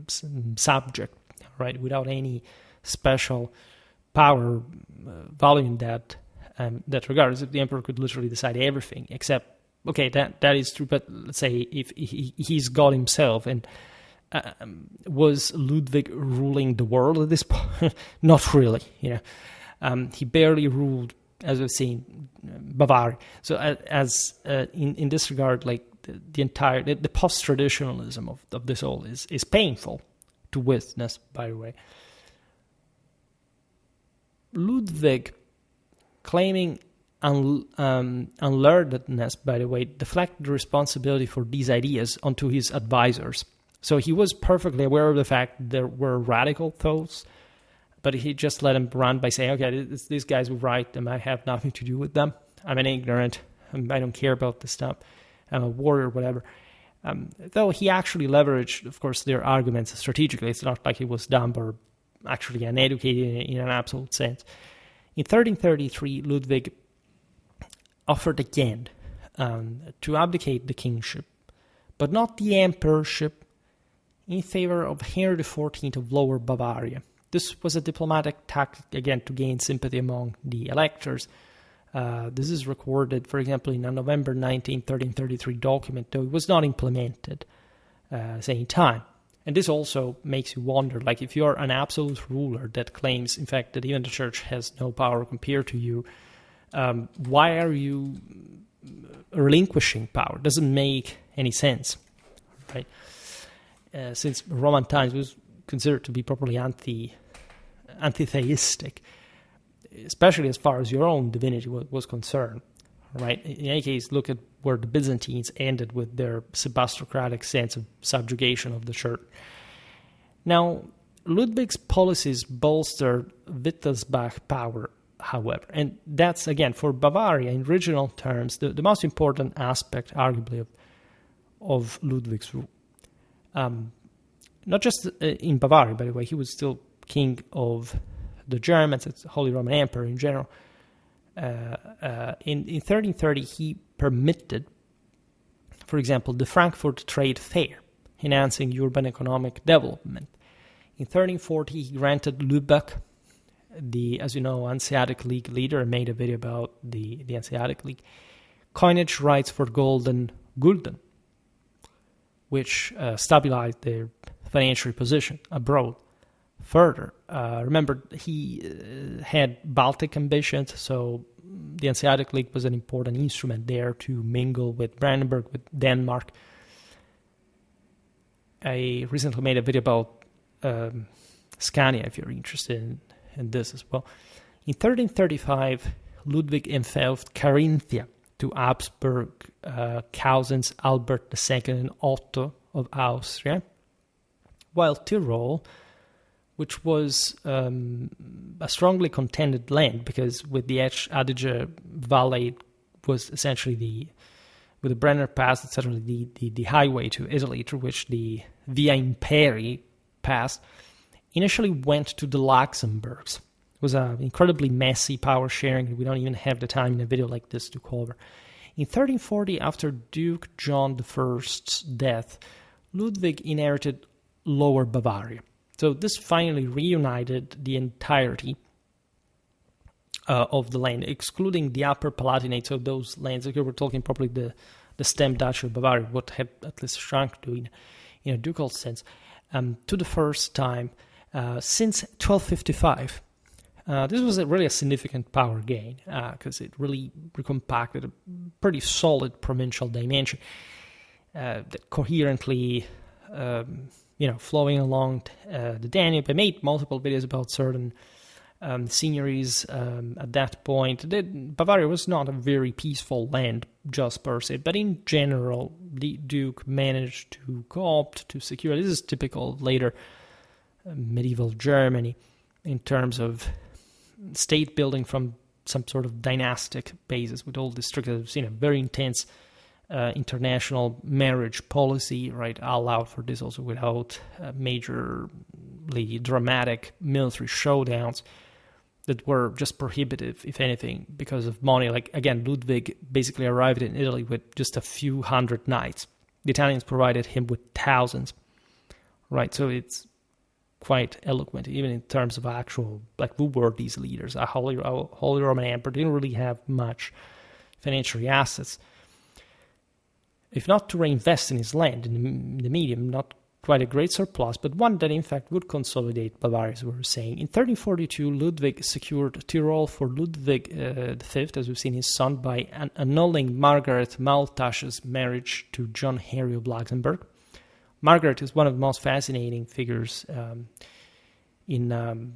subject, right, without any special power valuing that regard, as if the emperor could literally decide everything, except, okay, that is true, but let's say if he's God himself, and was Ludwig ruling the world at this point? Not really, he barely ruled, as we've seen, Bavaria. So in this regard, like the entire the post-traditionalism of this all is painful to witness, by the way. Ludwig, claiming unlearnedness, by the way, deflected the responsibility for these ideas onto his advisors. So he was perfectly aware of the fact that there were radical thoughts, but he just let them run by saying, okay, these guys were right, and I have nothing to do with them. I'm an ignorant, I don't care about this stuff. I'm a warrior, whatever. Though he actually leveraged, of course, their arguments strategically. It's not like he was dumb or actually uneducated in an absolute sense. In 1333, Ludwig offered again to abdicate the kingship, but not the emperorship, in favor of Henry XIV of Lower Bavaria. This was a diplomatic tactic, again, to gain sympathy among the electors. This is recorded, for example, in a November 19, 1333 document, though it was not implemented same time. And this also makes you wonder, like, if you're an absolute ruler that claims, in fact, that even the church has no power compared to you, why are you relinquishing power? It doesn't make any sense, right? Since Roman times was considered to be properly anti-theistic, especially as far as your own divinity was concerned, right? In any case, look at where the Byzantines ended with their sebastocratic sense of subjugation of the church. Now, Ludwig's policies bolstered Wittelsbach power, however, and that's, again, for Bavaria, in regional terms, the most important aspect, arguably, of Ludwig's rule. Not just in Bavaria, by the way, he was still king of the Germans, it's Holy Roman Emperor in general. In 1330, he permitted, for example, the Frankfurt Trade Fair, enhancing urban economic development. In 1340, he granted Lübeck, the, as you know, Hanseatic League leader, and made a video about the Hanseatic League, coinage rights for gulden, which stabilized their financial position abroad. Further, remember, he had Baltic ambitions, so the Hanseatic League was an important instrument there to mingle with Brandenburg, with Denmark. I recently made a video about Scania, if you're interested in this as well. In 1335, Ludwig engulfed Carinthia, to Habsburg cousins Albert II and Otto of Austria, while Tyrol, which was a strongly contended land, because with the Adige Valley was essentially with the Brenner Pass, etc., the highway to Italy through which the Via Imperii passed, initially went to the Luxembourgs. It was an incredibly messy power sharing. We don't even have the time in a video like this to cover. In 1340, after Duke John I's death, Ludwig inherited Lower Bavaria. So this finally reunited the entirety of the land, excluding the Upper Palatinate, so those lands, okay, we're talking probably the stem Duchy of Bavaria, what had at least shrunk to in a ducal sense, to the first time since 1255. This was really a significant power gain because it really recompacted a pretty solid provincial dimension that coherently, flowing along the Danube. I made multiple videos about certain seigneuries at that point. Bavaria was not a very peaceful land just per se, but in general, the Duke managed to co-opt, to secure. This is typical of later medieval Germany in terms of state building from some sort of dynastic basis, with all the strict, very intense international marriage policy, right, allowed for this also without majorly dramatic military showdowns that were just prohibitive, if anything, because of money. Like, again, Ludwig basically arrived in Italy with just a few hundred knights. The Italians provided him with thousands, right? So it's quite eloquent, even in terms of actual, like, who were these leaders? A Holy Roman Emperor didn't really have much financial assets, if not to reinvest in his land in the medium, not quite a great surplus, but one that in fact would consolidate Bavaria, as we were saying. In 1342, Ludwig secured Tyrol for Ludwig V, as we've seen his son, by annulling Margaret Maultasch's marriage to John Henry of Luxembourg. Margaret is one of the most fascinating figures in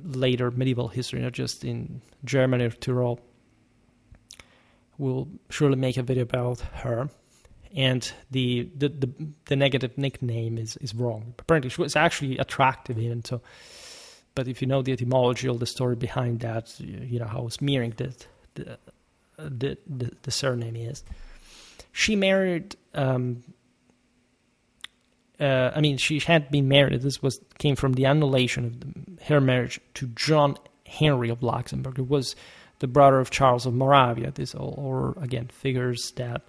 later medieval history, not just in Germany or Tyrol. We'll surely make a video about her. And the negative nickname is wrong. Apparently, she was actually attractive even so. But if you know the etymology, all the story behind that, you know how smearing the surname is. She married. She had been married. This came from the annulation of her marriage to John Henry of Luxembourg, who was the brother of Charles of Moravia. This or again figures that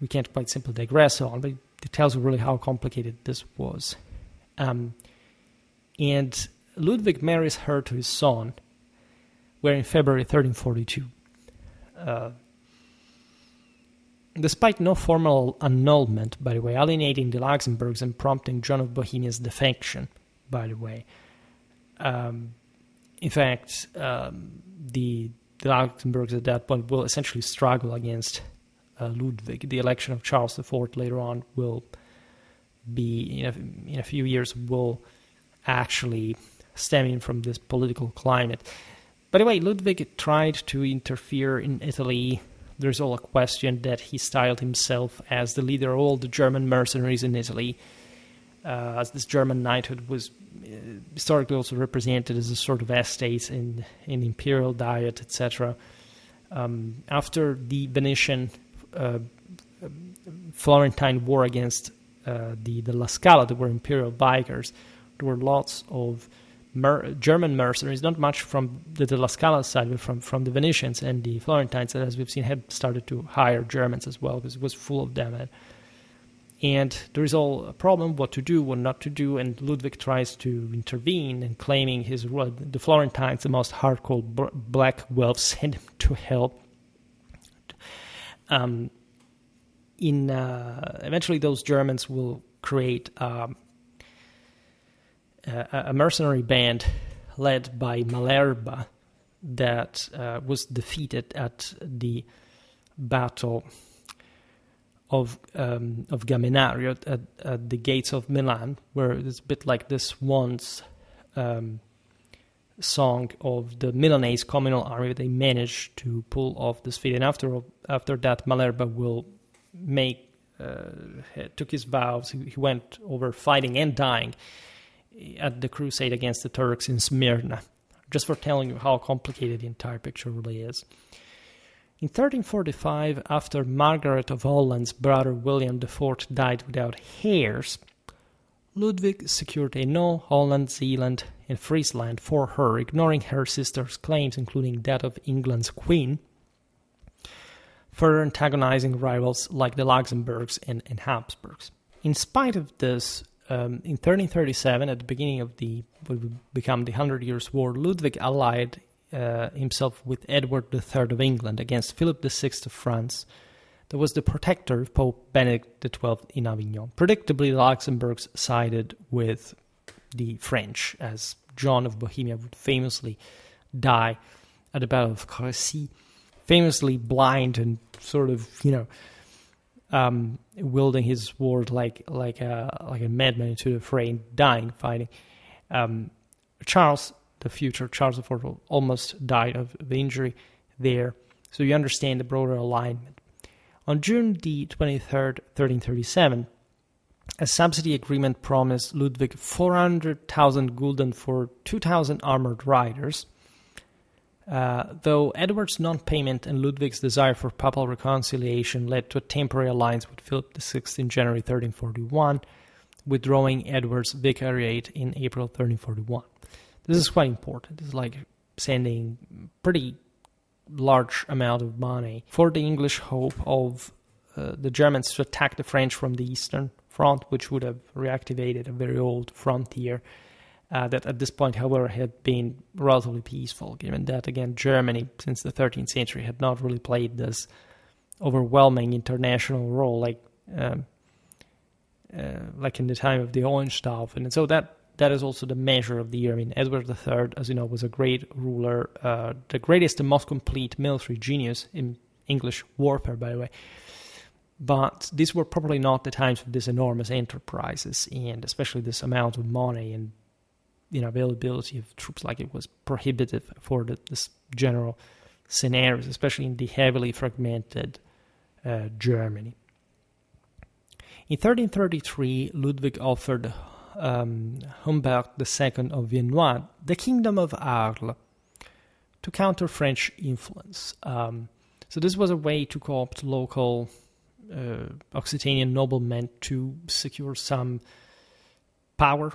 we can't quite simply digress on, but it tells you really how complicated this was. And Ludwig marries her to his son, where in February 1342. Despite no formal annulment, by the way, alienating the Luxembourgs and prompting John of Bohemia's defection, by the way. In fact, the Luxembourgs at that point will essentially struggle against Ludwig. The election of Charles IV later on will be, in a few years, will actually stem in from this political climate. By the way, Ludwig tried to interfere in Italy. There's all a question that he styled himself as the leader of all the German mercenaries in Italy, as this German knighthood was historically also represented as a sort of estate in imperial diet, etc. After the Venetian Florentine war against the La Scala, that were imperial bikers, there were lots of German mercenaries, not much from the La Scala side, but from the Venetians and the Florentines, that, as we've seen, had started to hire Germans as well, because it was full of them. And there is all a problem, what to do, what not to do, and Ludwig tries to intervene, and claiming the Florentines, the most hardcore black wolves, sent him to hell. Eventually those Germans will create a mercenary band led by Malerba that was defeated at the Battle of Gaminario at the gates of Milan, where it's a bit like this once song of the Milanese communal army. They managed to pull off this feat, and after that, Malerba will took his vows. He went over fighting and dying at the crusade against the Turks in Smyrna, just for telling you how complicated the entire picture really is. In 1345, after Margaret of Holland's brother William IV died without heirs, Ludwig secured Hainaut, Holland, Zeeland, and Friesland for her, ignoring her sister's claims, including that of England's queen, further antagonizing rivals like the Luxembourgs and Habsburgs. In spite of this, in 1337, at the beginning of what would become the 100 Years' War, Ludwig allied himself with Edward III of England against Philip VI of France, that was the protector of Pope Benedict XII in Avignon. Predictably, the Luxembourgs sided with the French, as John of Bohemia would famously die at the Battle of Crécy, famously blind and sort of, wielding his sword like a madman into the fray, and dying fighting. Charles, the future Charles IV, almost died of injury there. So you understand the broader alignment. On June the 23rd, 1337, a subsidy agreement promised Ludwig 400,000 gulden for 2,000 armored riders, though Edward's non-payment and Ludwig's desire for papal reconciliation led to a temporary alliance with Philip VI in January 1341, withdrawing Edward's vicariate in April 1341. This is quite important. It's like sending pretty large amount of money for the English hope of the Germans to attack the French from the Eastern Front, which would have reactivated a very old frontier that at this point, however, had been relatively peaceful, given that, again, Germany, since the 13th century, had not really played this overwhelming international role like in the time of the Hohenstaufen. And so that is also the measure of the year. I mean, Edward III, as you know, was a great ruler, the greatest and most complete military genius in English warfare, by the way. But these were probably not the times of these enormous enterprises, and especially this amount of money and availability of troops. Like, it was prohibitive for this general scenarios, especially in the heavily fragmented Germany. In 1333, Ludwig offered Humbert II of Viennois the kingdom of Arles to counter French influence. So this was a way to co-opt local Occitanian noblemen to secure some power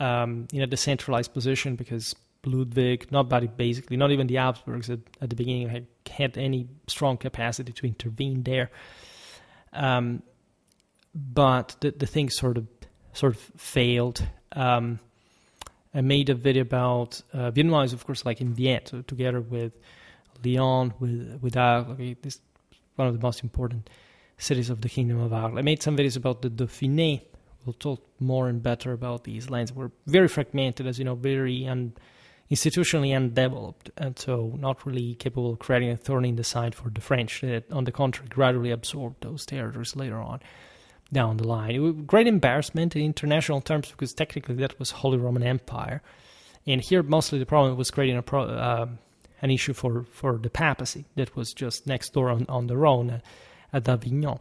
in a decentralized position, because Ludwig, not even the Habsburgs at the beginning had any strong capacity to intervene there. But the thing sort of failed. I made a video about Viennois, of course, like in Vienne, so together with Lyon, with Arles. This is one of the most important cities of the Kingdom of Arles. I made some videos about the Dauphiné. We'll talk more and better about these lands. We're very fragmented, as you know, very institutionally undeveloped, and so not really capable of creating a thorn in the side for the French. That, on the contrary, gradually absorbed those territories later on down the line. It was great embarrassment in international terms, because technically that was Holy Roman Empire, and here mostly the problem was creating an issue for the papacy that was just next door on the Rhone at Avignon.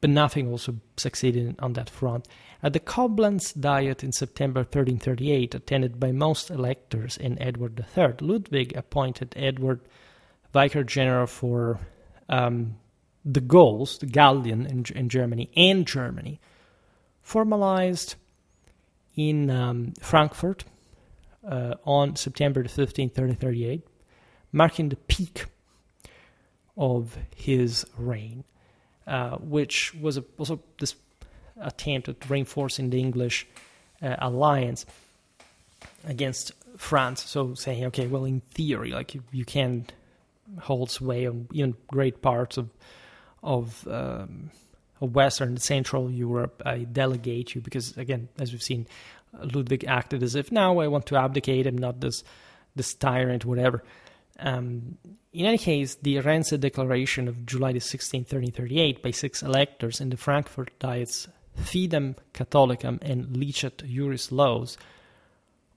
But nothing also succeeded on that front. At the Koblenz Diet in September 1338, attended by most electors and Edward III, Ludwig appointed Edward Vicar General for the Gauls, the Gallian in Germany, and Germany, formalized in Frankfurt on September 15, 1338, marking the peak of his reign, which was also this attempt at reinforcing the English alliance against France. So saying, okay, well, in theory, like you can hold sway on even great parts of Western and Central Europe. I delegate you, because again, as we've seen, Ludwig acted as if, now I want to abdicate. I'm not this tyrant, whatever. In any case, the Rennes Declaration of July 16, 1338, by 6 electors in the Frankfurt Diet's Fidem Catholicam and Licet Juris laws,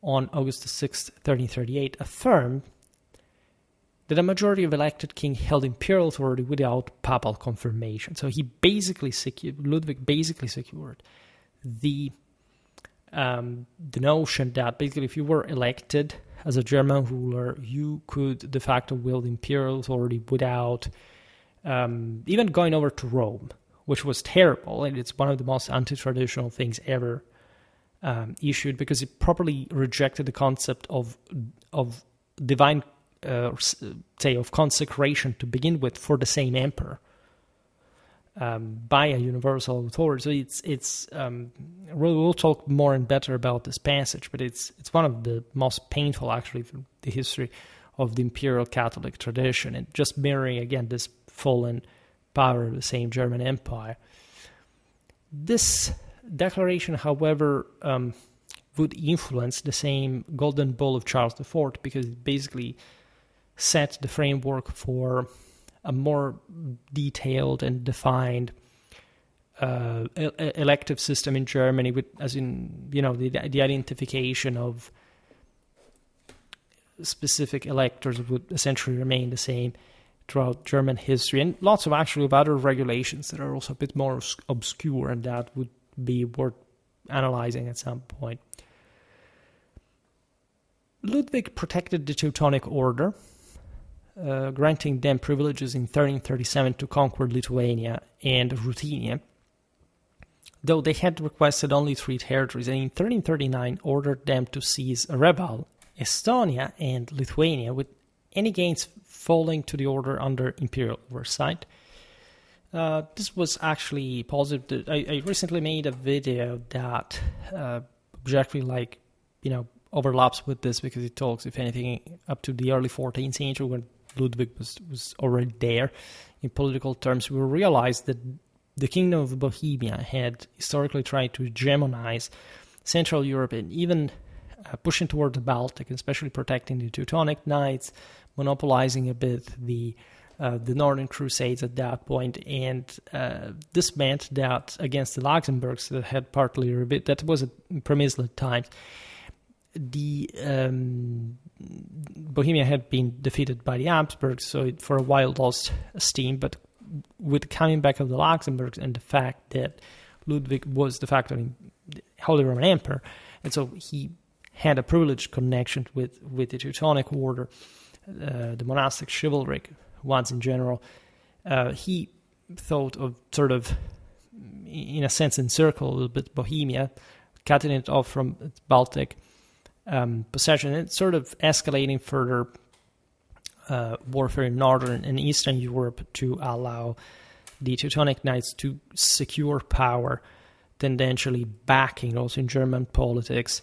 on August 6, 1338, affirmed that a majority of elected king held imperial authority without papal confirmation. So Ludwig basically secured the notion that basically if you were elected as a German ruler, you could de facto wield imperial authority without even going over to Rome, which was terrible, and it's one of the most anti-traditional things ever issued, because it properly rejected the concept of divine, of consecration to begin with for the same emperor by a universal authority. So it's we'll talk more and better about this passage, but it's one of the most painful, actually, for the history of the imperial Catholic tradition, and just mirroring again this fallen power of the same German Empire. This declaration, however, would influence the same Golden Bull of Charles IV, because it basically set the framework for a more detailed and defined elective system in Germany, with, as in, the identification of specific electors would essentially remain the same throughout German history, and lots of other regulations that are also a bit more obscure, and that would be worth analyzing at some point. Ludwig protected the Teutonic Order, granting them privileges in 1337 to conquer Lithuania and Ruthenia, though they had requested only 3 territories, and in 1339 ordered them to seize Reval, Estonia, and Lithuania, with any gains falling to the order under imperial oversight. This was actually positive. I recently made a video that objectively, overlaps with this, because it talks, if anything, up to the early 14th century, when Ludwig was already there. In political terms, we realized that the Kingdom of Bohemia had historically tried to hegemonize Central Europe, and even pushing toward the Baltic, especially protecting the Teutonic Knights, monopolizing a bit the Northern Crusades at that point, and this meant that against the Luxembourgs that had partly rebelled, that was at Przemysl times, the Bohemia had been defeated by the Habsburgs, so it for a while lost steam. But with the coming back of the Luxembourgs and the fact that Ludwig was de facto the Holy Roman Emperor, and so he had a privileged connection with the Teutonic Order, the monastic chivalric ones in general, he thought of sort of, in a sense, encircle a little bit Bohemia, cutting it off from its Baltic possession, and sort of escalating further warfare in Northern and Eastern Europe to allow the Teutonic Knights to secure power, tendentially backing also in German politics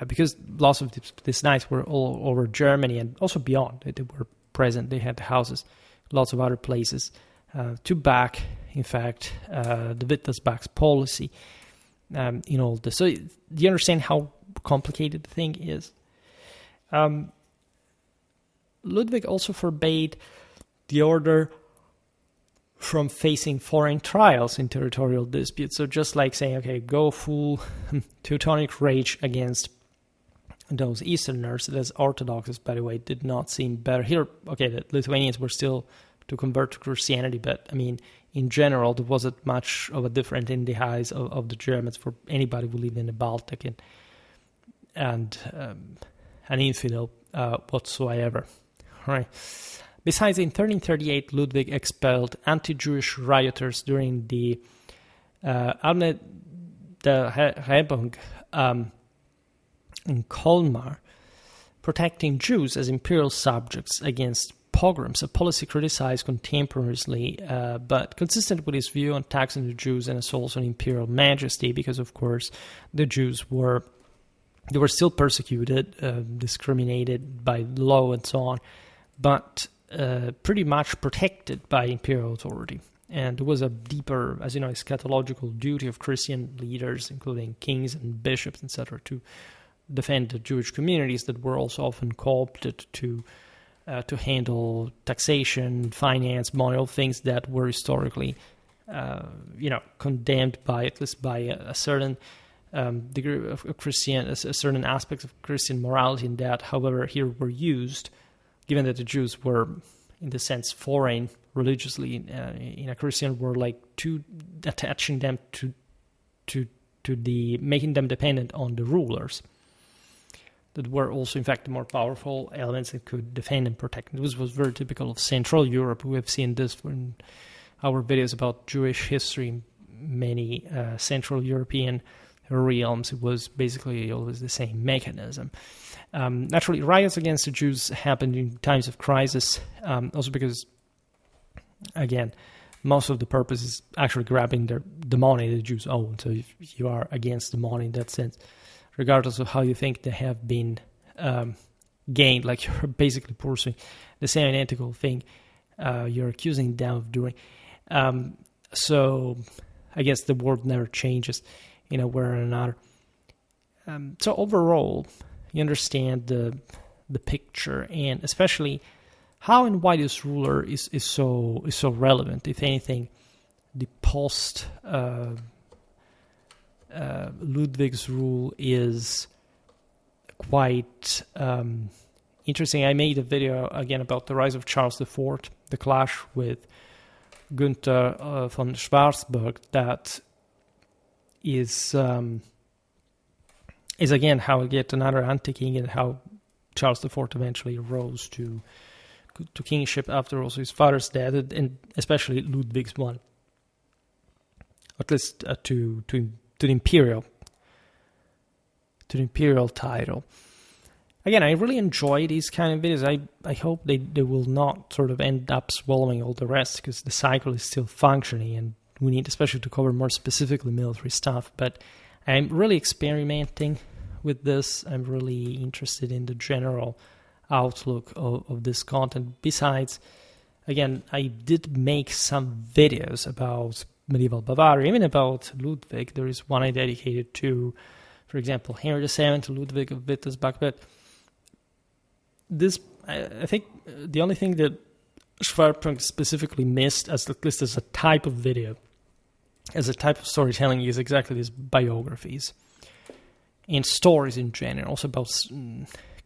because lots of these knights were all over Germany and also beyond. They were present. They had houses, lots of other places to back, in fact, the Wittelsbach's policy in all this. So do you understand how complicated the thing is? Ludwig also forbade the order from facing foreign trials in territorial disputes. So just like saying, okay, go full Teutonic rage against those Easterners, as Orthodoxes, by the way, did not seem better. Here, okay, the Lithuanians were still to convert to Christianity, but I mean, in general, there wasn't much of a difference in the eyes of the Germans for anybody who lived in the Baltic and an infidel whatsoever. All right. Besides, in 1338, Ludwig expelled anti-Jewish rioters during the Abne der Rebung in Colmar, protecting Jews as imperial subjects against pogroms, a policy criticized contemporaneously, but consistent with his view on taxing the Jews and assaults on imperial majesty, because, of course, the Jews were still persecuted, discriminated by law and so on, but pretty much protected by imperial authority. And there was a deeper, as you know, eschatological duty of Christian leaders, including kings and bishops, etc., to defend the Jewish communities that were also often co-opted to handle taxation, finance, money, all things that were historically, condemned by, at least by a certain degree of Christian, certain aspects of Christian morality in that, however, here were used, given that the Jews were, in the sense, foreign religiously in a Christian world, like to attaching them to the making them dependent on the rulers that were also, in fact, the more powerful elements that could defend and protect. This was very typical of Central Europe. We have seen this in our videos about Jewish history in many Central European realms. It was basically always the same mechanism. Naturally, riots against the Jews happened in times of crisis, also because, again, most of the purpose is actually grabbing the money the Jews own. So if you are against the money in that sense, regardless of how you think they have been gained, like you're basically pursuing the same identical thing you're accusing them of doing. So I guess the world never changes in a way or another. So overall, you understand the picture, and especially how and why this ruler is so relevant. If anything, the post Ludwig's rule is quite interesting. I made a video again about the rise of Charles IV, the clash with Günther von Schwarzburg. That is again how yet another anti-king, and how Charles IV eventually rose to kingship after also his father's death, and especially Ludwig's one, at least to the imperial title. Again, I really enjoy these kind of videos. I hope they will not sort of end up swallowing all the rest, because the cycle is still functioning, and we need especially to cover more specifically military stuff. But I'm really experimenting with this. I'm really interested in the general outlook of this content. Besides, again, I did make some videos about medieval Bavaria, even about Ludwig. There is one I dedicated to, for example, Henry VII, to Ludwig of Wittelsbach. But this, I think, the only thing that Schwerpunkt specifically missed, at least as a type of video, as a type of storytelling, is exactly these biographies and stories in general, also about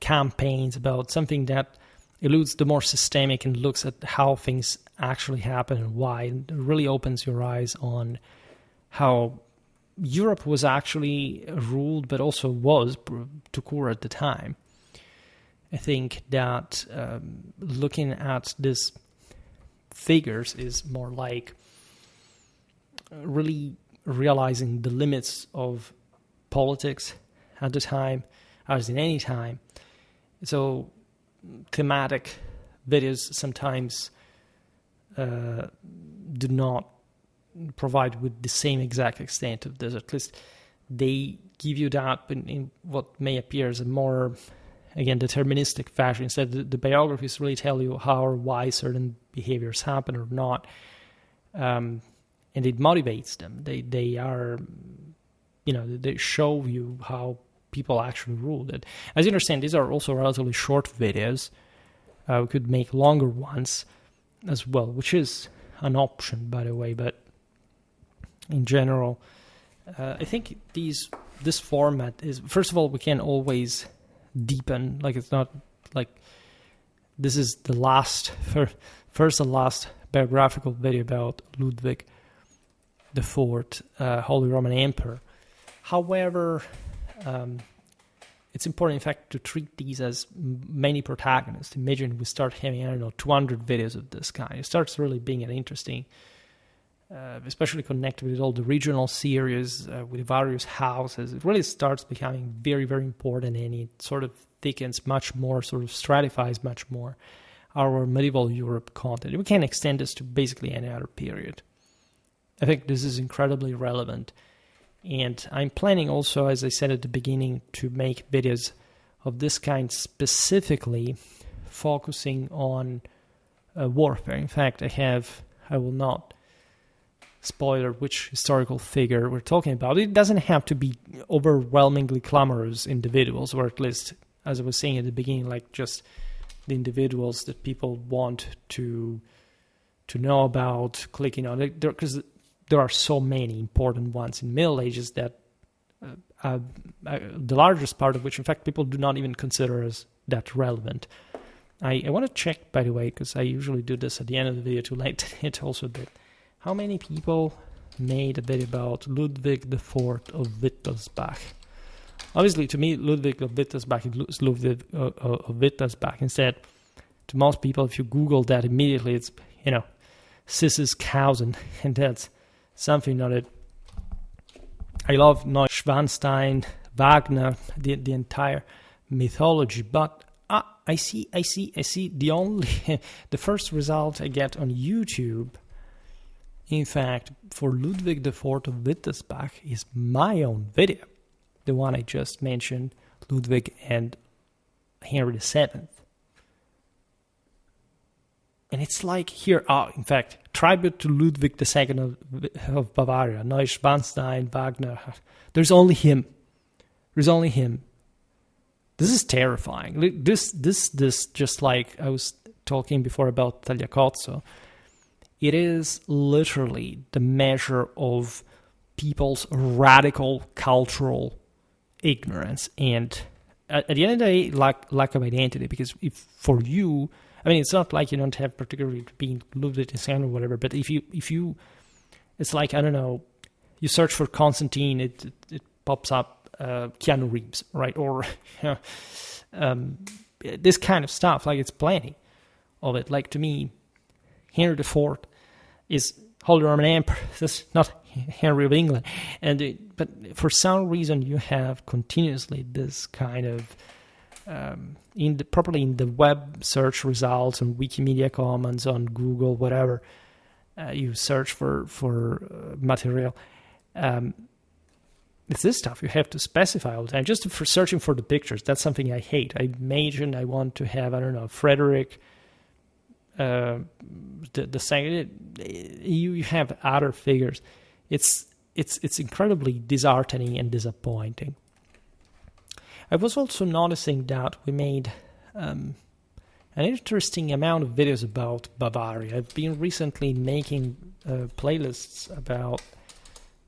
campaigns, about something that eludes the more systemic and looks at how things actually happen and why. It really opens your eyes on how Europe was actually ruled, but also was to core at the time. I think that looking at these figures is more like really realizing the limits of politics at the time, as in any time. So thematic videos sometimes do not provide with the same exact extent of this. At least they give you that in what may appear as a more, again, deterministic fashion. Instead, the biographies really tell you how or why certain behaviors happen or not, and it motivates them. They are, they show you how people actually ruled it. As you understand, these are also relatively short videos. We could make longer ones as well, which is an option, by the way. But in general, I think this format is, first of all, we can always deepen. Like, it's not like this is the first and last biographical video about Ludwig IV, Holy Roman Emperor. However, it's important, in fact, to treat these as many protagonists. Imagine we start having, 200 videos of this kind. It starts really being an interesting, especially connected with all the regional series, with various houses. It really starts becoming very, very important, and it sort of thickens much more, sort of stratifies much more our medieval Europe content. We can extend this to basically any other period. I think this is incredibly relevant. And I'm planning also, as I said at the beginning, to make videos of this kind specifically focusing on warfare. In fact, I will not spoiler which historical figure we're talking about. It doesn't have to be overwhelmingly glamorous individuals, or at least, as I was saying at the beginning, like just the individuals that people want to know about, clicking on it, because there are so many important ones in Middle Ages that the largest part of which, in fact, people do not even consider as that relevant. I want to check, by the way, because I usually do this at the end of the video to like it also did. How many people made a video about Ludwig IV of Wittelsbach? Obviously, to me, Ludwig of Wittelsbach is Ludwig of Wittelsbach. Instead, to most people, if you Google that immediately, it's, Sis's cousin, and that's something not it. I love Neuschwanstein, Wagner, the entire mythology, but I see the first result I get on YouTube, in fact, for Ludwig IV of Wittelsbach is my own video, the one I just mentioned, Ludwig and Henry VII. And it's like here, in fact, tribute to Ludwig II of Bavaria, Neuschwanstein, Wagner. There's only him. This is terrifying. This just like I was talking before about Tagliacozzo. It is literally the measure of people's radical cultural ignorance and at the end of the day, lack of identity. Because if for you, I mean, it's not like you don't have particularly being Ludwig II or whatever, but if you, it's like, I don't know, you search for Constantine, it pops up Keanu Reeves, right? Or this kind of stuff. Like, it's plenty of it. Like, to me, Henry IV is Holy Roman Emperor. This is not Henry of England. But for some reason, you have continuously this kind of properly in the web search results, on Wikimedia Commons, on Google, whatever you search for material. It's this stuff you have to specify all the time. Just for searching for the pictures, that's something I hate. I imagine I want to have, I don't know, Frederick the second. You have other figures. It's incredibly disheartening and disappointing. I was also noticing that we made an interesting amount of videos about Bavaria. I've been recently making playlists about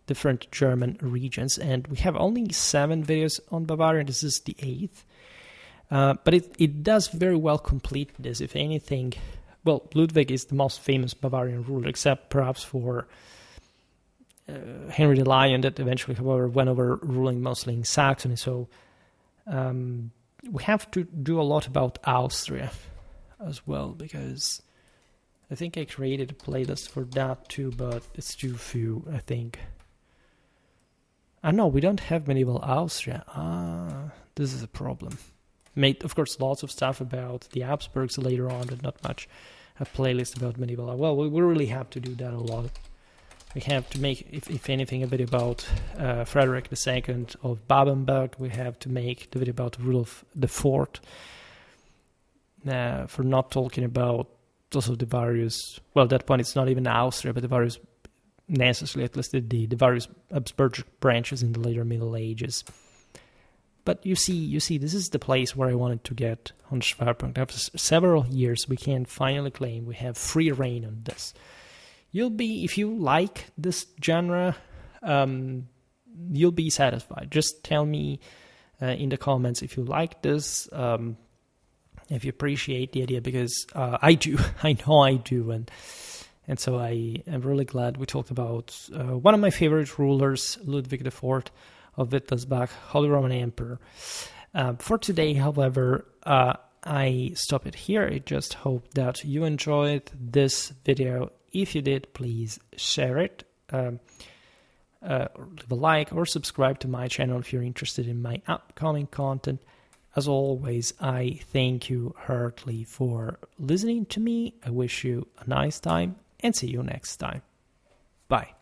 different German regions, and we have only 7 videos on Bavaria. This is the 8th. But it does very well complete this. If anything, well, Ludwig is the most famous Bavarian ruler, except perhaps for Henry the Lion, that eventually, however, went over ruling mostly in Saxony. So we have to do a lot about Austria as well, because I think I created a playlist for that too, but it's too few, I think. No, we don't have medieval Austria. This is a problem. Made, of course, lots of stuff about the Habsburgs later on, but not much a playlist about medieval. Well, we really have to do that a lot. We have to make, if anything, a video about Frederick II of Babenberg. We have to make the video about Rudolf IV. For not talking about also the various, well, at that point it's not even Austria, but the various, necessarily at least the various Habsburg branches in the later Middle Ages. But you see, this is the place where I wanted to get on Schwerpunkt. After several years, we can finally claim we have free reign on this. If you like this genre, you'll be satisfied. Just tell me in the comments if you like this, if you appreciate the idea, because I do. I know I do, and so I am really glad we talked about one of my favorite rulers, Ludwig IV of Wittelsbach, Holy Roman Emperor. For today, however, I stop it here. I just hope that you enjoyed this video. If you did, please share it, leave a like, or subscribe to my channel if you're interested in my upcoming content. As always, I thank you heartily for listening to me. I wish you a nice time, and see you next time. Bye.